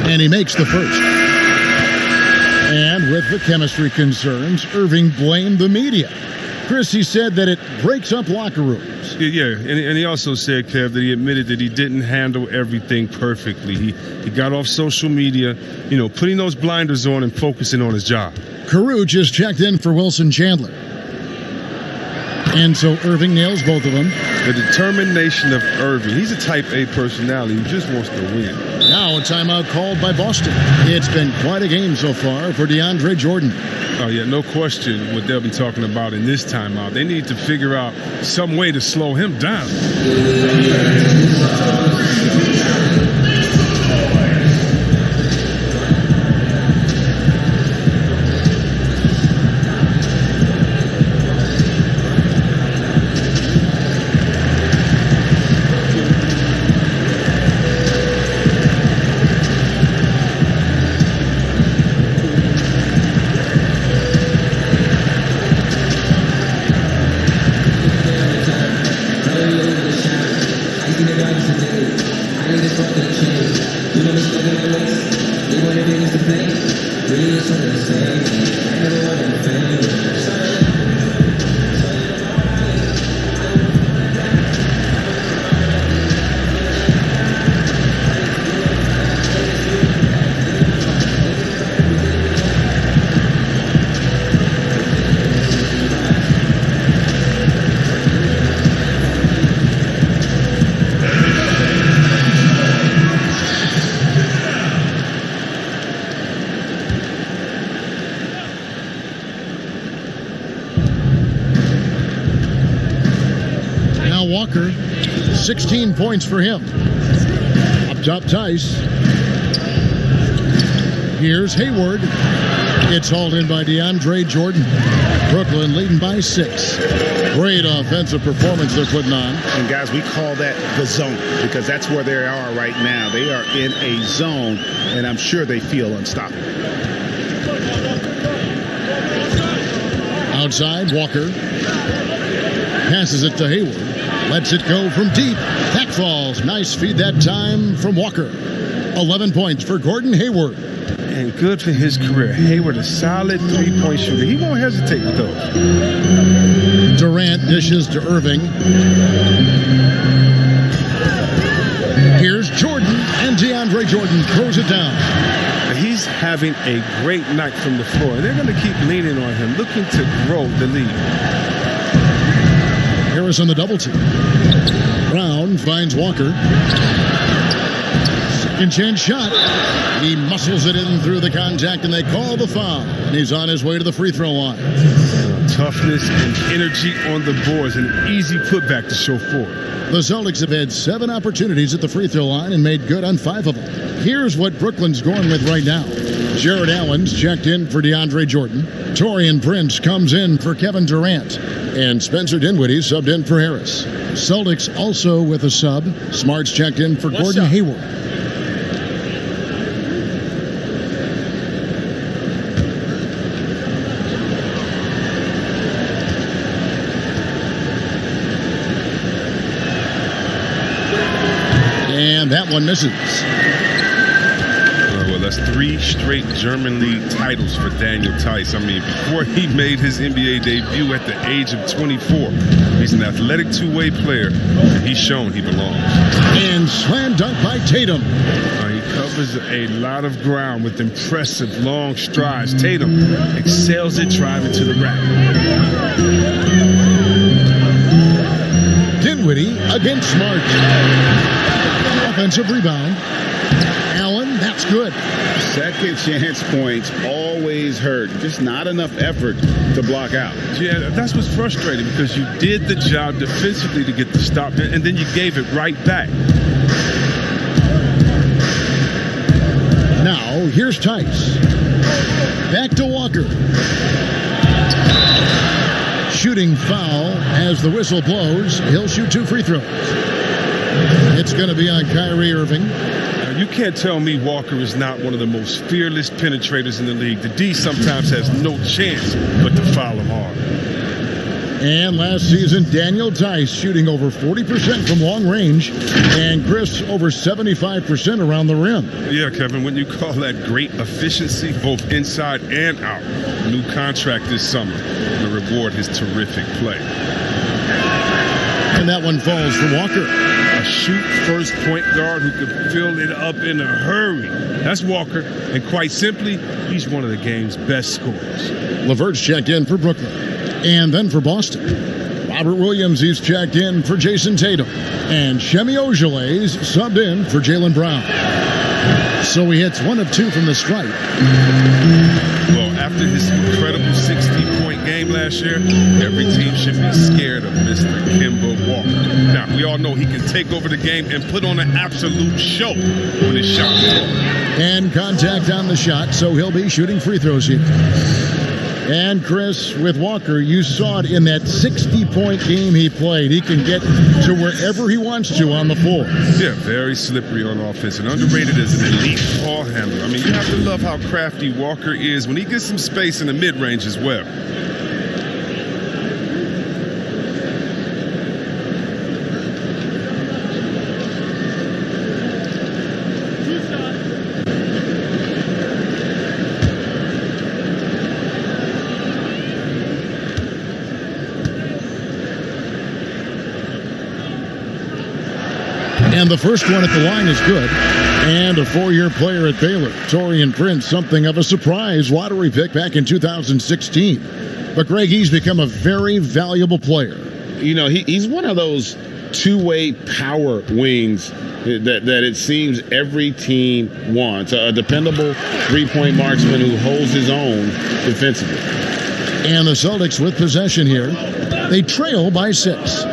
And he makes the first. And with the chemistry concerns, Irving blamed the media. Chris, he said that it breaks up locker rooms. Yeah, and he also said, Kev, that he admitted that he didn't handle everything perfectly. He got off social media, putting those blinders on and focusing on his job. Carew just checked in for Wilson Chandler. And so Irving nails both of them. The determination of Irving. He's a type A personality who just wants to win. Now a timeout called by Boston. It's been quite a game so far for DeAndre Jordan. Oh, yeah, no question what they'll be talking about in this timeout. They need to figure out some way to slow him down. Now Walker, 16 points for him. Up top, Tice. Here's Hayward. It's hauled in by DeAndre Jordan. Brooklyn leading by 6. Great offensive performance they're putting on. And guys, we call that the zone because that's where they are right now. They are in a zone, and I'm sure they feel unstoppable. Outside, Walker passes it to Hayward. Lets it go from deep. That falls. Nice feed that time from Walker. 11 points for Gordon Hayward. And good for his career. Hayward, a solid three-point shooter. He won't hesitate with those. Durant dishes to Irving. Here's Jordan, and DeAndre Jordan throws it down. He's having a great night from the floor. They're going to keep leaning on him, looking to grow the lead. Harris on the double team. Brown finds Walker. Second chance shot. He muscles it in through the contact, and they call the foul. And he's on his way to the free throw line. Toughness and energy on the boards, an easy putback to show for it. The Celtics have had 7 opportunities at the free throw line and made good on 5 of them. Here's what Brooklyn's going with right now. Jared Allen's checked in for DeAndre Jordan. Taurean Prince comes in for Kevin Durant. And Spencer Dinwiddie subbed in for Harris. Celtics also with a sub. Smart's checked in for Gordon Hayward. And that one misses. Well, that's 3 straight German League titles for Daniel Tice. I mean, before he made his NBA debut at the age of 24, he's an athletic two-way player, and he's shown he belongs. And slam dunk by Tatum. He covers a lot of ground with impressive long strides. Tatum excels at driving to the rack. Dinwiddie against Smart. Offensive rebound. Allen, that's good. Second chance points always hurt. Just not enough effort to block out. Yeah, that's what's frustrating because you did the job defensively to get the stop, and then you gave it right back. Now, here's Tice. Back to Walker. Shooting foul as the whistle blows. He'll shoot 2 free throws. It's going to be on Kyrie Irving. You can't tell me Walker is not one of the most fearless penetrators in the league. The D sometimes has no chance but to foul him hard. And last season, Daniel Tice shooting over 40% from long range, and Chris over 75% around the rim. Yeah, Kevin, when you call that great efficiency, both inside and out. New contract this summer to reward his terrific play. And that one falls for Walker. A shoot-first point guard who can fill it up in a hurry. That's Walker, and quite simply, he's one of the game's best scorers. LeVert's checked in for Brooklyn. And then for Boston, Robert Williams, he's checked in for Jason Tatum. And Shemi Ojeley's subbed in for Jaylen Brown. So he hits 1 of 2 from the stripe. Well, after his incredible 60-point game last year, every team should be scared of Mr. Kemba Walker. Now, we all know he can take over the game and put on an absolute show when his shot is off. And contact on the shot, so he'll be shooting free throws here. And Chris, with Walker, you saw it in that 60-point game he played. He can get to wherever he wants to on the floor. Yeah, very slippery on offense and underrated as an elite ball handler. I mean, you have to love how crafty Walker is when he gets some space in the mid-range as well. And the first one at the line is good. And a 4-year player at Baylor, Taurean Prince, something of a surprise lottery pick back in 2016. But Greg, he's become a very valuable player. You know, he's one of those two-way power wings that it seems every team wants. A dependable three-point marksman who holds his own defensively. And the Celtics with possession here. They trail by 6.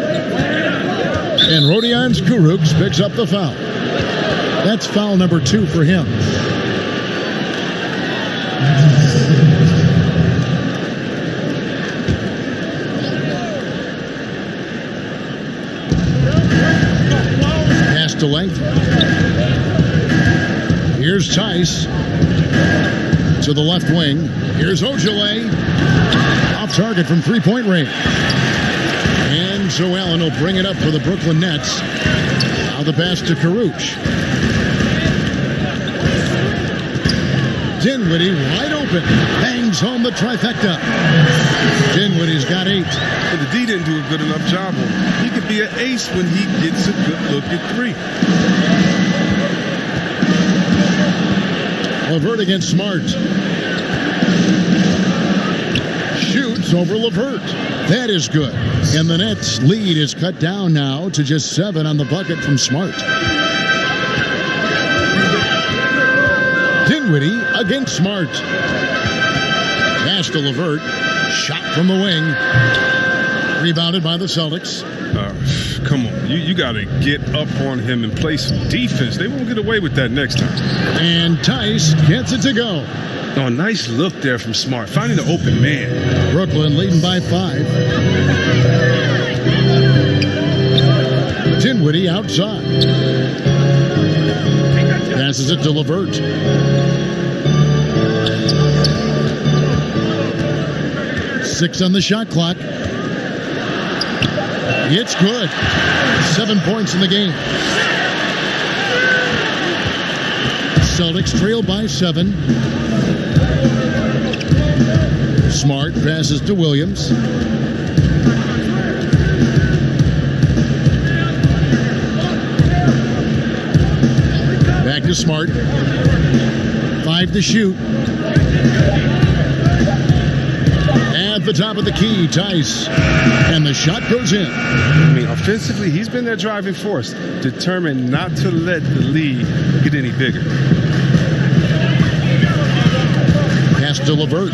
And Rodions Kurucs picks up the foul. That's foul number 2 for him. Pass to length. Here's Tice to the left wing. Here's Ojale. Off target from three-point range. And Joe Allen will bring it up for the Brooklyn Nets. Now the pass to Kurucs. Dinwiddie wide open. Bangs home the trifecta. Dinwiddie's got 8. But the D didn't do a good enough job on him. He could be an ace when he gets a good look at 3. LeVert against Smart. Shoots over LeVert. That is good. And the Nets' lead is cut down now to just 7 on the bucket from Smart. Dinwiddie against Smart. Pass to LeVert. Shot from the wing. Rebounded by the Celtics. Come on. You got to get up on him and play some defense. They won't get away with that next time. And Tice gets it to go. Oh, nice look there from Smart. Finding the open man. Brooklyn leading by 5. Dinwiddie outside. Passes it to LeVert. Six on the shot clock. It's good. 7 points in the game. Celtics trail by 7. Smart passes to Williams. Back to Smart. 5 to shoot. At the top of the key, Tice. And the shot goes in. I mean, offensively, he's been their driving force, determined not to let the lead get any bigger. Pass to LeVert.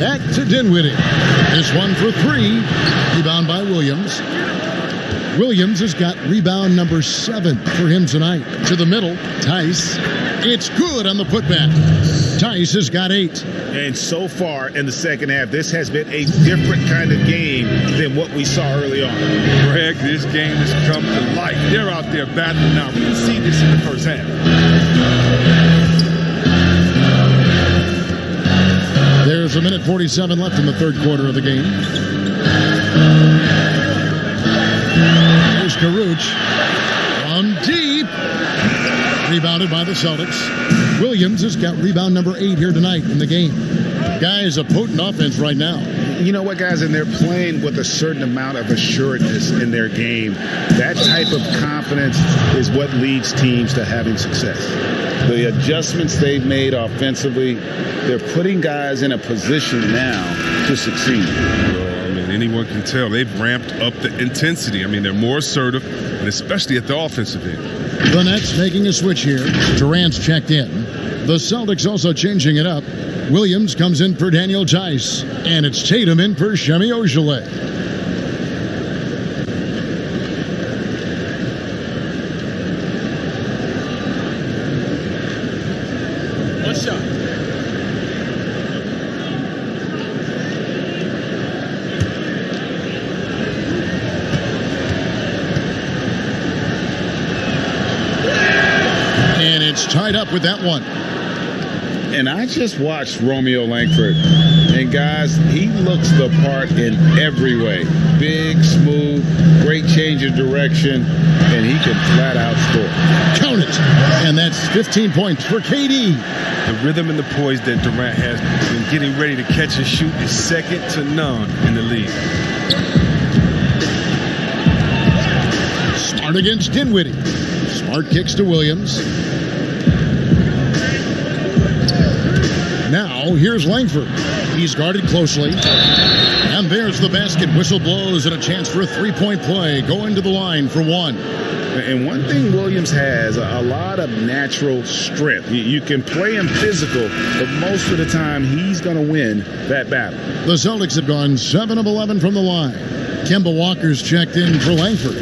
Back to Dinwiddie. This one for 3. Rebound by Williams. Williams has got rebound number 7 for him tonight. To the middle, Tice. It's good on the putback. Tice has got 8. And so far in the second half, this has been a different kind of game than what we saw early on. Greg, this game has come to life. They're out there battling now. We didn't see this in the first half. There's a minute 47 left in the third quarter of the game. Here's Kurucs. From deep. Rebounded by the Celtics. Williams has got rebound number 8 here tonight in the game. Guys, a potent offense right now. You know what, guys? And they're playing with a certain amount of assuredness in their game. That type of confidence is what leads teams to having success. The adjustments they've made offensively, they're putting guys in a position now to succeed. Well, I mean, anyone can tell they've ramped up the intensity. I mean, they're more assertive, and especially at the offensive end. The Nets making a switch here. Durant's checked in. The Celtics also changing it up. Williams comes in for Daniel Tice. And it's Tatum in for Semi Ojeleye. One shot. And it's tied up with that one. And I just watched Romeo Langford. And guys, he looks the part in every way. Big, smooth, great change of direction, and he can flat out score. Count it. And that's 15 points for KD. The rhythm and the poise that Durant has been getting ready to catch and shoot is second to none in the league. Smart against Dinwiddie. Smart kicks to Williams. Now, here's Langford. He's guarded closely. And there's the basket. Whistle blows and a chance for a three-point play. Going to the line for 1. And one thing Williams has, a lot of natural strength. You can play him physical, but most of the time he's going to win that battle. The Celtics have gone 7 of 11 from the line. Kemba Walker's checked in for Langford.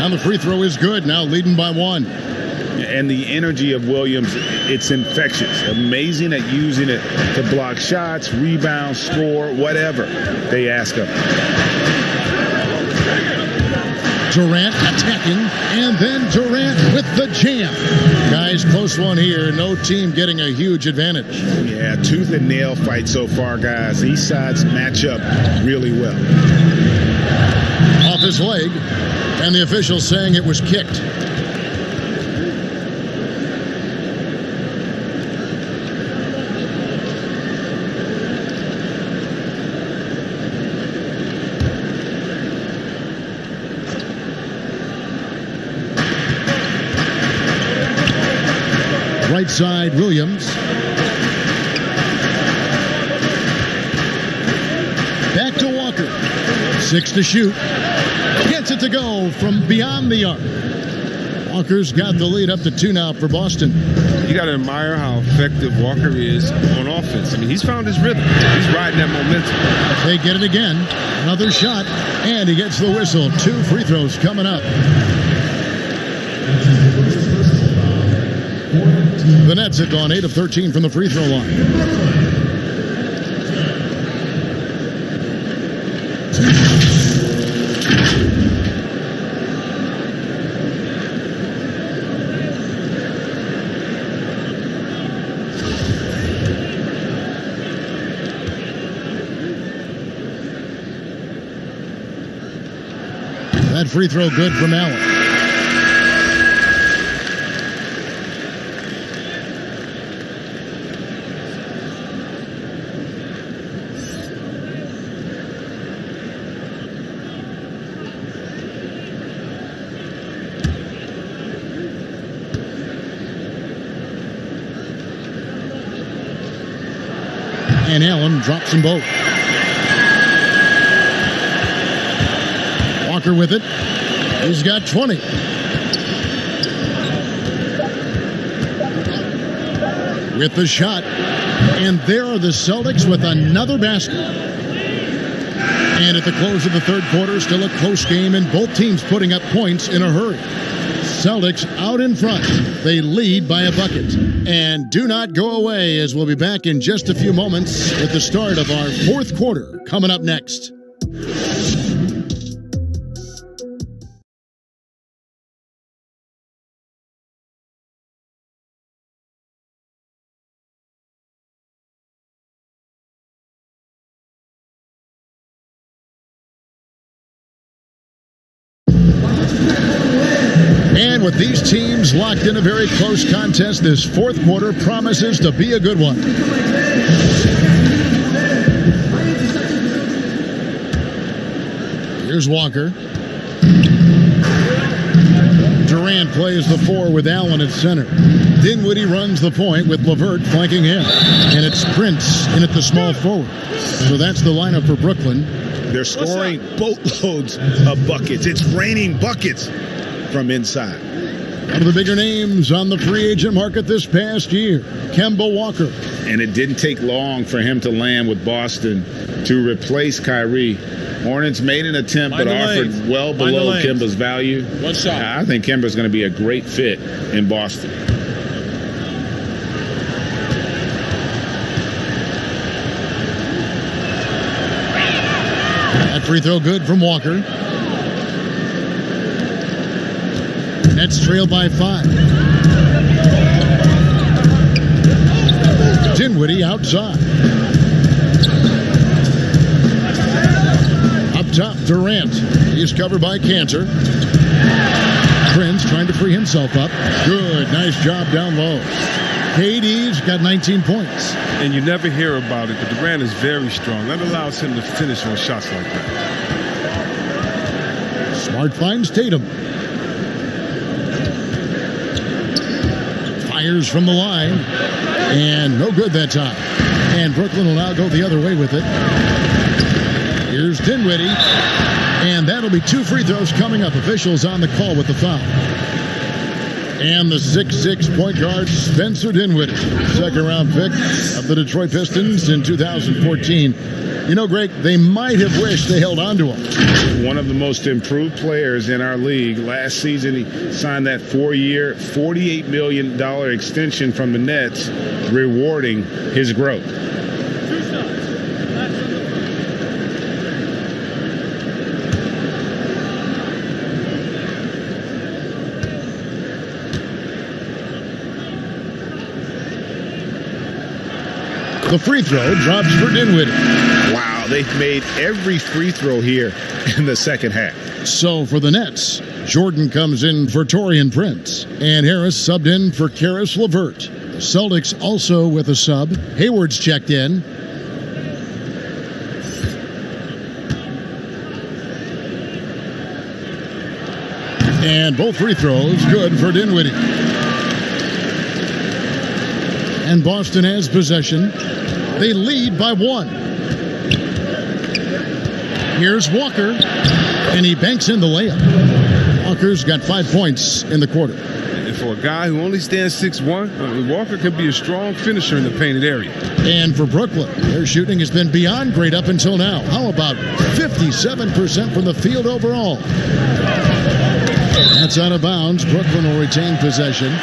The free throw is good, now leading by 1. And the energy of Williams, it's infectious. Amazing at using it to block shots, rebound, score, whatever they ask of him. Durant attacking, and then Durant with the jam. Guys, close one here. No team getting a huge advantage. Yeah, tooth and nail fight so far, guys. These sides match up really well. Off his leg. And the official saying it was kicked. Right side, Williams. Back to Walker. 6 to shoot. Gets it to go from beyond the arc. Walker's got the lead up to 2 now for Boston. You got to admire how effective Walker is on offense. I mean, he's found his rhythm. He's riding that momentum. They get it again. Another shot, and he gets the whistle. 2 free throws coming up. The Nets have gone 8 of 13 from the free throw line. That free throw good from Allen. And Allen drops them both. Walker with it. He's got 20. With the shot. And there are the Celtics with another basket. And at the close of the third quarter, still a close game, and both teams putting up points in a hurry. Celtics out in front. They lead by a bucket. And do not go away, as we'll be back in just a few moments with the start of our fourth quarter coming up next. And with these teams locked in a very close contest, this fourth quarter promises to be a good one. Here's Walker. Durant plays the 4 with Allen at center. Dinwiddie runs the point with LeVert flanking him. And it's Prince in at the small forward. So that's the lineup for Brooklyn. They're scoring boatloads of buckets. It's raining buckets from inside. One of the bigger names on the free agent market this past year, Kemba Walker. And it didn't take long for him to land with Boston to replace Kyrie. Hornets made an attempt, but offered well below Kemba's value. One shot. I think Kemba's going to be a great fit in Boston. That free throw good from Walker. Nets trail by 5. Dinwiddie outside. Up top, Durant. He's covered by Cantor. Prince trying to free himself up. Good, nice job down low. KD's got 19 points. And you never hear about it, but Durant is very strong. That allows him to finish on shots like that. Smart finds Tatum. Fires from the line. And no good that time. And Brooklyn will now go the other way with it. Here's Dinwiddie. And that'll be 2 free throws coming up. Officials on the call with the foul. And the 6'6" point guard, Spencer Dinwiddie, second-round pick of the Detroit Pistons in 2014. You know, Greg, they might have wished they held on to him. One of the most improved players in our league. Last season, he signed that 4-year, $48 million extension from the Nets, rewarding his growth. The free throw drops for Dinwiddie. Wow, they've made every free throw here in the second half. So for the Nets, Jordan comes in for Taurean Prince, and Harris subbed in for Karis LeVert. The Celtics also with a sub. Hayward's checked in. And both free throws good for Dinwiddie. And Boston has possession. They lead by 1. Here's Walker, and he banks in the layup. Walker's got 5 points in the quarter. And for a guy who only stands 6'1", Walker can be a strong finisher in the painted area. And for Brooklyn, their shooting has been beyond great up until now. How about 57% from the field overall? That's out of bounds. Brooklyn will retain possession.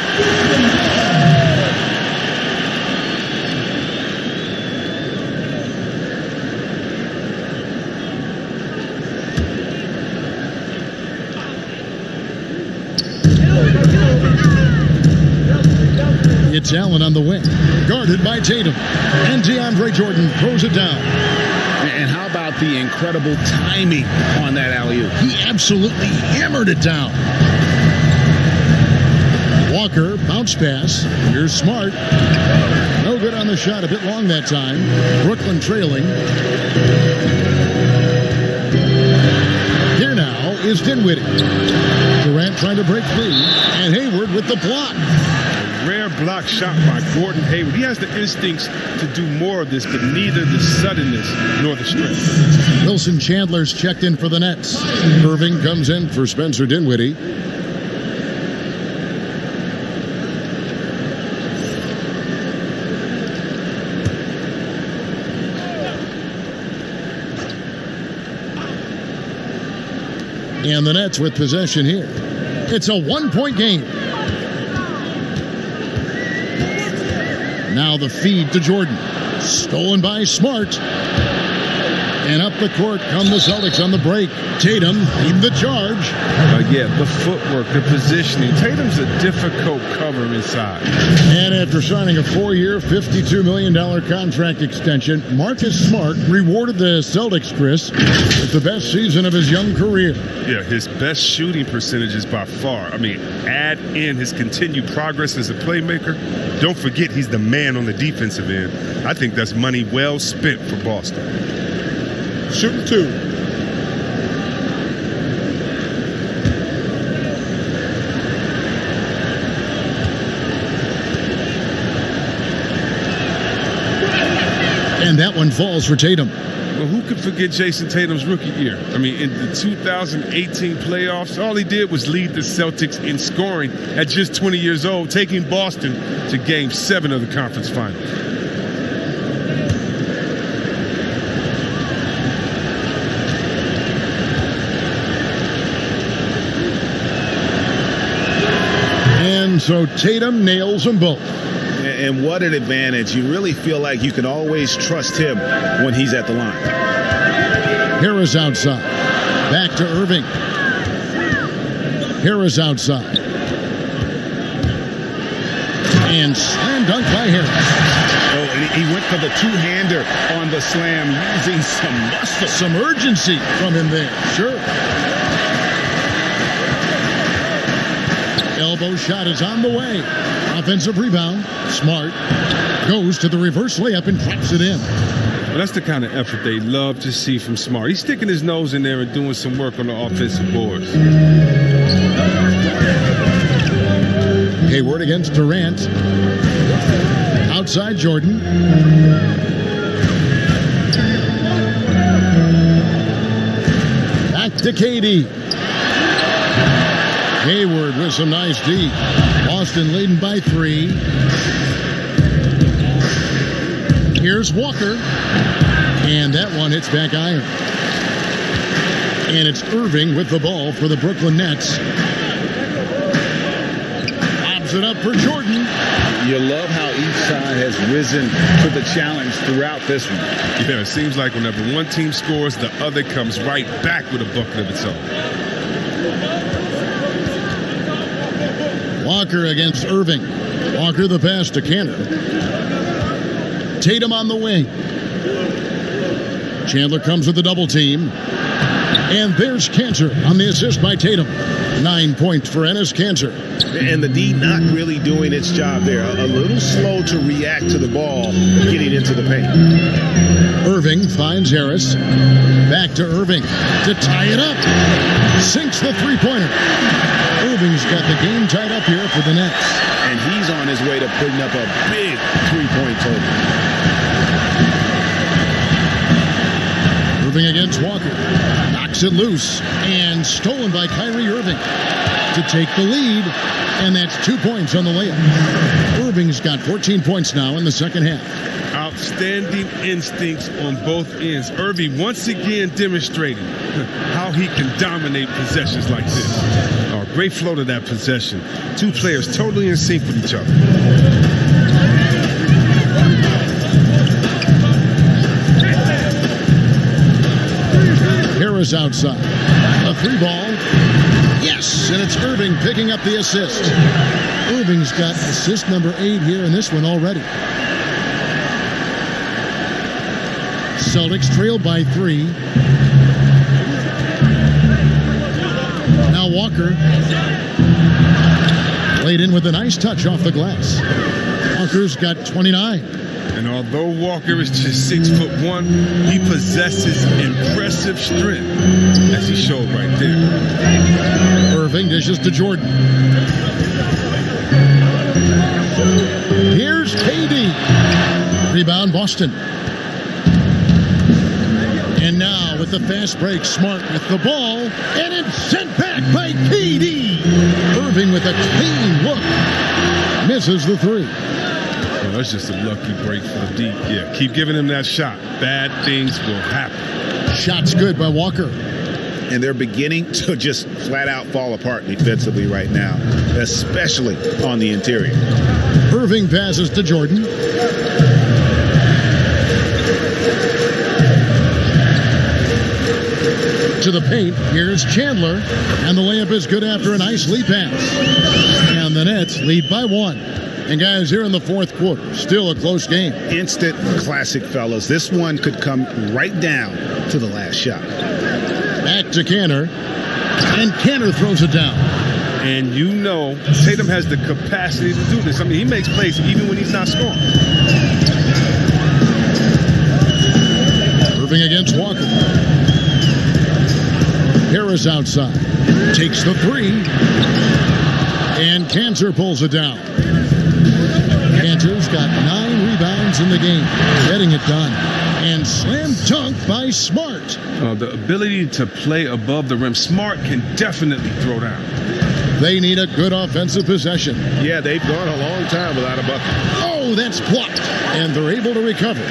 It's Allen on the wing, guarded by Tatum. And DeAndre Jordan throws it down. And how about the incredible timing on that alley-oop? He absolutely hammered it down. Walker, bounce pass. Here's Smart. No good on the shot, a bit long that time. Brooklyn trailing. Here now is Dinwiddie. Durant trying to break free. And Hayward with the block. Rare block shot by Gordon Hayward. He has the instincts to do more of this, but neither the suddenness nor the strength. Wilson Chandler's checked in for the Nets. Irving comes in for Spencer Dinwiddie. And the Nets with possession here. It's a 1-point game. Now the feed to Jordan. Stolen by Smart. And up the court come the Celtics on the break. Tatum lead the charge. Yeah, the footwork, the positioning. Tatum's a difficult cover inside. And after signing a 4-year, $52 million contract extension, Marcus Smart rewarded the Celtics, Chris, with the best season of his young career. Yeah, his best shooting percentages by far. I mean, add in his continued progress as a playmaker. Don't forget he's the man on the defensive end. I think that's money well spent for Boston. Shooting 2. And that one falls for Tatum. Well, who could forget Jason Tatum's rookie year? I mean, in the 2018 playoffs, all he did was lead the Celtics in scoring at just 20 years old, taking Boston to Game 7 of the conference finals. And so Tatum nails them both. And what an advantage. You really feel like you can always trust him when he's at the line. Harris outside. Back to Irving. Harris outside. And slam dunk by Harris. Oh, and he went for the two-hander on the slam, using some muscle. Some urgency from him there. Sure. Elbow shot is on the way. Offensive rebound. Smart goes to the reverse layup and drops it in. Well, that's the kind of effort they love to see from Smart. He's sticking his nose in there and doing some work on the offensive boards. Hayward against Durant. Outside Jordan. Back to KD. Hayward with some nice D. Boston leading by 3. Here's Walker. And that one hits back iron. And it's Irving with the ball for the Brooklyn Nets. Lobs it up for Jordan. You love how each side has risen to the challenge throughout this one. Yeah, it seems like whenever one team scores, the other comes right back with a bucket of its own. Walker against Irving. Walker the pass to Cantor. Tatum on the wing. Chandler comes with the double team. And there's Cantor on the assist by Tatum. 9 points for Enes Kanter. And the D not really doing its job there. A little slow to react to the ball getting into the paint. Irving finds Harris. Back to Irving to tie it up. Sinks the three-pointer. Irving's got the game tied up here for the Nets. And he's on his way to putting up a big three-point total. Irving against Walker. Knocks it loose. And stolen by Kyrie Irving to take the lead. And that's 2 points on the layup. Irving's got 14 points now in the second half. Outstanding instincts on both ends. Irving once again demonstrating how he can dominate possessions like this. Oh, great flow to that possession. Two players totally in sync with each other. Harris outside. A 3-ball. Yes, and it's Irving picking up the assist. Irving's got assist number 8 here in this one already. Celtics trail by 3. Now Walker. Laid in with a nice touch off the glass. Walker's got 29. And although Walker is just 6'1", he possesses impressive strength, as he showed right there. Irving dishes to Jordan. Here's KD. Rebound Boston. And now with the fast break, Smart with the ball, and it's sent back by KD. Irving with a clean look. Misses the 3. Well, that's just a lucky break for the D. Yeah, keep giving him that shot. Bad things will happen. Shot's good by Walker. And they're beginning to just flat out fall apart defensively right now, especially on the interior. Irving passes to Jordan. To the paint, here's Chandler, and the layup is good after a nice lead pass. And the Nets lead by 1. And guys, here in the fourth quarter, still a close game. Instant classic, fellas. This one could come right down to the last shot. Back to Cantor, and Cantor throws it down. And you know, Tatum has the capacity to do this. I mean, he makes plays even when he's not scoring. Irving against Walker. Harris outside. Takes the 3. And Cantor pulls it down. Cantor's got 9 rebounds in the game. Getting it done. And slam dunk by Smart. The ability to play above the rim. Smart can definitely throw down. They need a good offensive possession. Yeah, they've gone a long time without a bucket. Oh, that's blocked. And they're able to recover.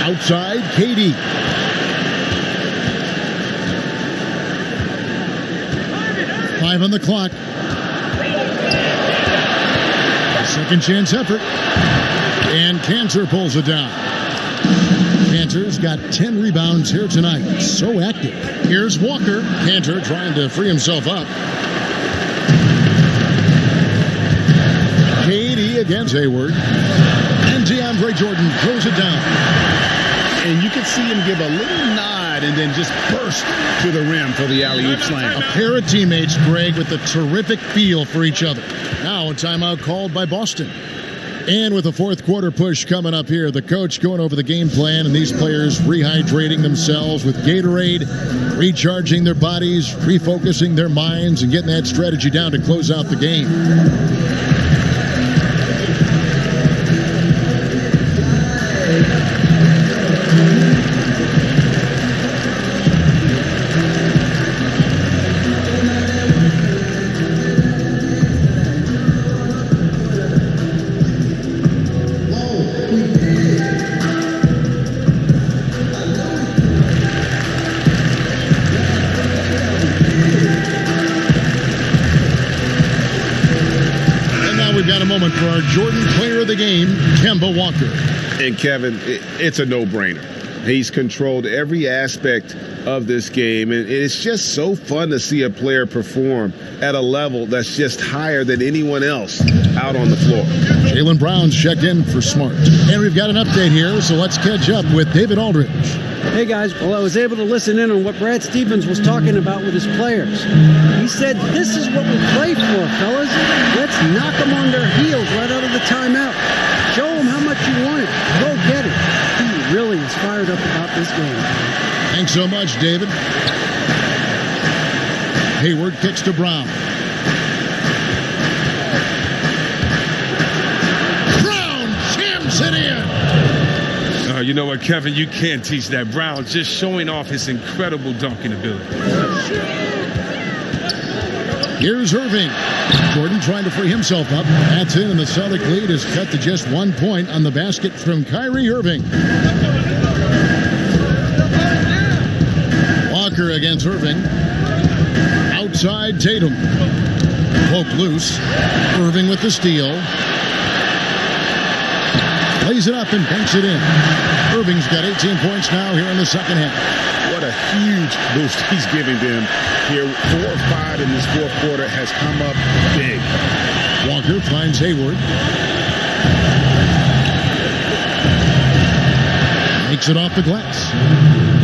Outside, KD. Five on the clock. Second chance effort. And Cantor pulls it down. Cantor's got 10 rebounds here tonight. So active. Here's Walker. Cantor trying to free himself up. KD against Hayward. And DeAndre Jordan throws it down. And you can see him give a little nod and then just burst to the rim for the alley-oop slam. A pair of teammates, Greg, with a terrific feel for each other. Now a timeout called by Boston. And with the fourth quarter push coming up here, the coach going over the game plan and these players rehydrating themselves with Gatorade, recharging their bodies, refocusing their minds, and getting that strategy down to close out the game. For our Jordan player of the game, Kemba Walker. And Kevin, it's a no-brainer. He's controlled every aspect of this game, and it's just so fun to see a player perform at a level that's just higher than anyone else out on the floor. Jaylen Brown's checked in for Smart. And we've got an update here, so let's catch up with David Aldridge. Hey guys, well, I was able to listen in on what Brad Stevens was talking about with his players. He said, this is what we play for, fellas. Let's knock them on their heels right out of the timeout. Show them how much you want it. Go get it. He really is fired up about this game. Thanks so much, David. Hayward kicks to Brown. Brown jams it in. You know what, Kevin? You can't teach that. Brown just showing off his incredible dunking ability. Here's Irving. Jordan trying to free himself up. That's in, and the Celtic lead is cut to just 1 point on the basket from Kyrie Irving. Walker against Irving. Outside Tatum. Poke loose. Irving with the steal. Lays it up and banks it in. Irving's got 18 points now here in the second half. What a huge boost he's giving them here. 4 or 5 in this fourth quarter has come up big. Walker finds Hayward. Makes it off the glass.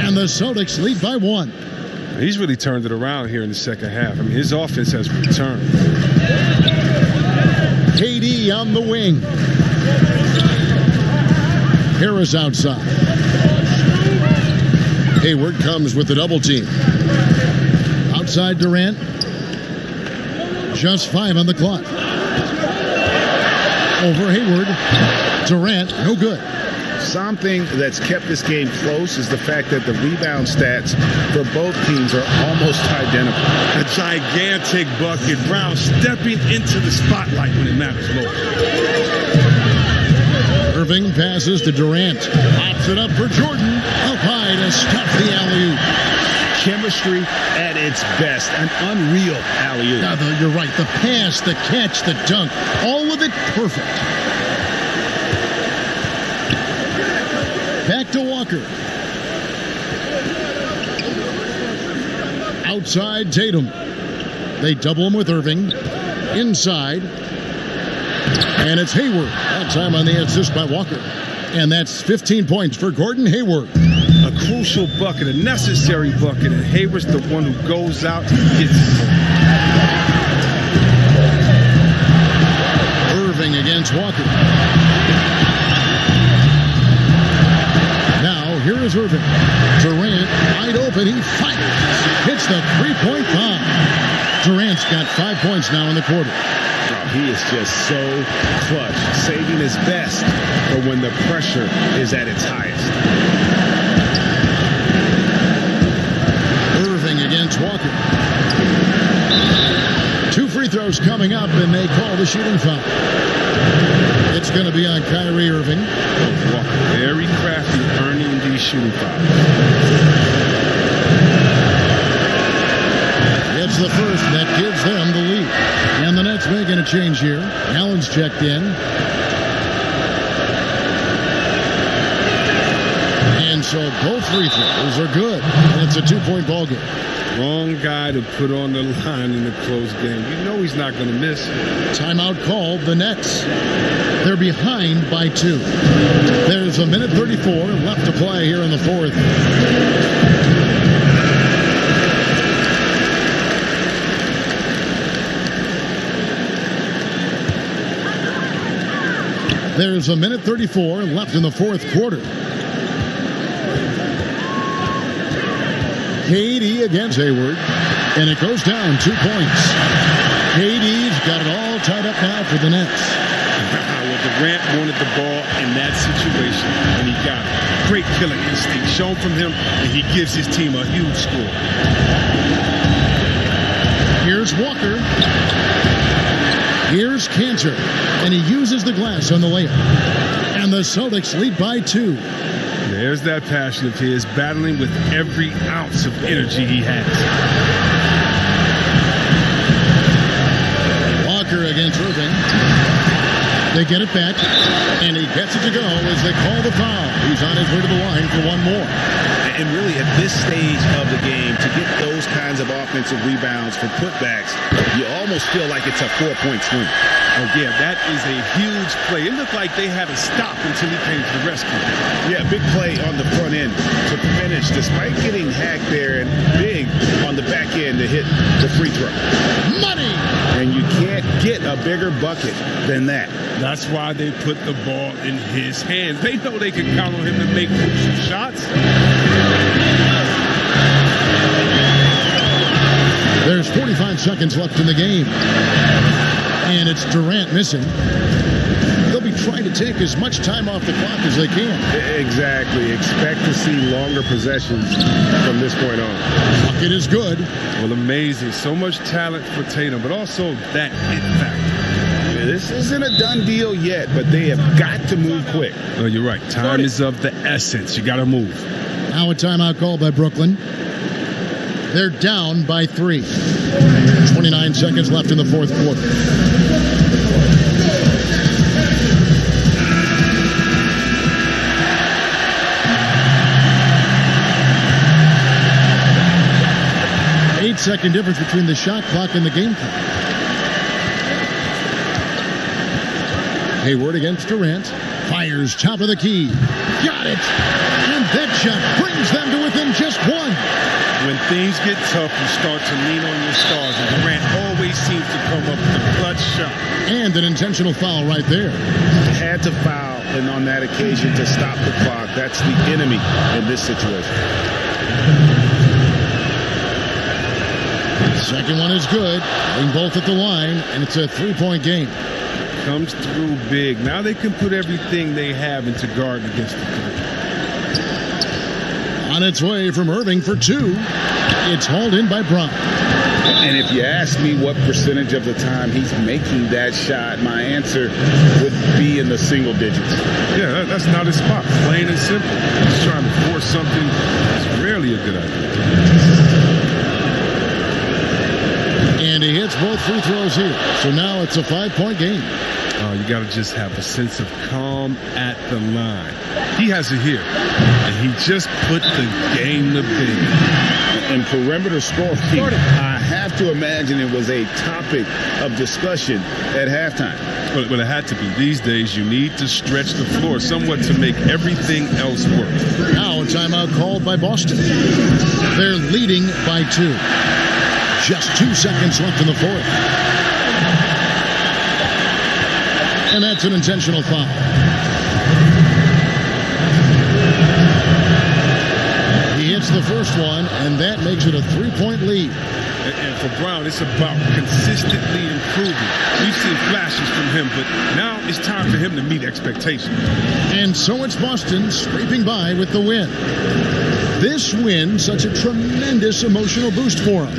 And the Celtics lead by 1. He's really turned it around here in the second half. I mean, his offense has returned. KD on the wing. Harris outside. Hayward comes with the double team. Outside Durant. Just 5 on the clock. Over Hayward. Durant, no good. Something that's kept this game close is the fact that the rebound stats for both teams are almost identical. A gigantic bucket. Brown stepping into the spotlight when it matters most. Irving passes to Durant. Pops it up for Jordan. Up high to stop the alley-oop. Chemistry at its best. An unreal alley-oop. Yeah, you're right. The pass, the catch, the dunk. All of it perfect. Back to Walker. Outside Tatum. They double him with Irving. Inside. And it's Hayward. That time on the assist by Walker. And that's 15 points for Gordon Hayward. A crucial bucket, a necessary bucket, and Hayward's the one who goes out and gets it. Irving against Walker. Now, here is Irving. Durant, wide open, he fires. Hits the three-point bomb. Durant's got 5 points now in the quarter. He is just so clutch, saving his best for when the pressure is at its highest. Irving against Walker. 2 free throws coming up, and they call the shooting foul. It's going to be on Kyrie Irving. Walker, very crafty, earning these shooting fouls. It's the first that gives them the lead. And the Nets making a change here. Allen's checked in. And so both free throws are good. And it's a 2-point ball game. Wrong guy to put on the line in a close game. You know he's not going to miss. Timeout called, the Nets. They're behind by 2. There's a minute 34 left to play here in the fourth. There's a minute 34 left in the fourth quarter. KD against Hayward, and it goes down 2 points. KD's got it all tied up now for the Nets. Well, Durant wanted the ball in that situation, and he got it. Great killer instinct shown from him, and he gives his team a huge score. Here's Walker. Here's Cantor, and he uses the glass on the layup. And the Celtics lead by 2. There's that passion of his, battling with every ounce of energy he has. Walker against Irving. They get it back, and he gets it to go as they call the foul. He's on his way to the line for one more. And really, at this stage of the game, to get those kinds of offensive rebounds from putbacks, you almost feel like it's a 4-point swing. Oh, yeah, that is a huge play. It looked like they had to stop until he came to the rescue. Yeah, big play on the front end to finish, despite getting hacked there, and big on the back end to hit the free throw. Money! And you can't get a bigger bucket than that. That's why they put the ball in his hands. They know they can count on him to make crucial shots. There's 45 seconds left in the game. And it's Durant missing. They'll be trying to take as much time off the clock as they can. Exactly. Expect to see longer possessions from this point on. Bucket is good. Well, amazing. So much talent for Tatum, but also that it factor. This isn't a done deal yet, but they have got to move quick. No, you're right. Time is of the essence. You got to move. Now a timeout called by Brooklyn. They're down by 3. 29 seconds left in the fourth quarter. Eight-second difference between the shot clock and the game clock. Hayward against Durant. Fires top of the key. Got it! And that shot brings them to within just 1. When things get tough, you start to lean on your stars, and Durant always seems to come up with a clutch shot. And an intentional foul right there. Had to foul, and on that occasion to stop the clock. That's the enemy in this situation. Second one is good. Putting both at the line, and it's a 3-point game. Comes through big. Now they can put everything they have into guard against the three. On its way from Irving for 2. It's hauled in by Brown. And if you ask me what percentage of the time he's making that shot, my answer would be in the single digits. Yeah, that's not his spot. Plain and simple. He's trying to force something that's rarely a good idea. And he hits both free throws here. So now it's a 5-point game. You got to just have a sense of calm at the line. He has it here, and he just put the game to bed. And perimeter scoring, I have to imagine it was a topic of discussion at halftime. But it had to be. These days, you need to stretch the floor somewhat to make everything else work. Now a timeout called by Boston. They're leading by 2. Just 2 seconds left in the fourth. And that's an intentional foul. He hits the first one, and that makes it a 3-point lead. And for Brown, it's about consistently improving. We've seen flashes from him, but now it's time for him to meet expectations. And so it's Boston scraping by with the win. This win, such a tremendous emotional boost for him.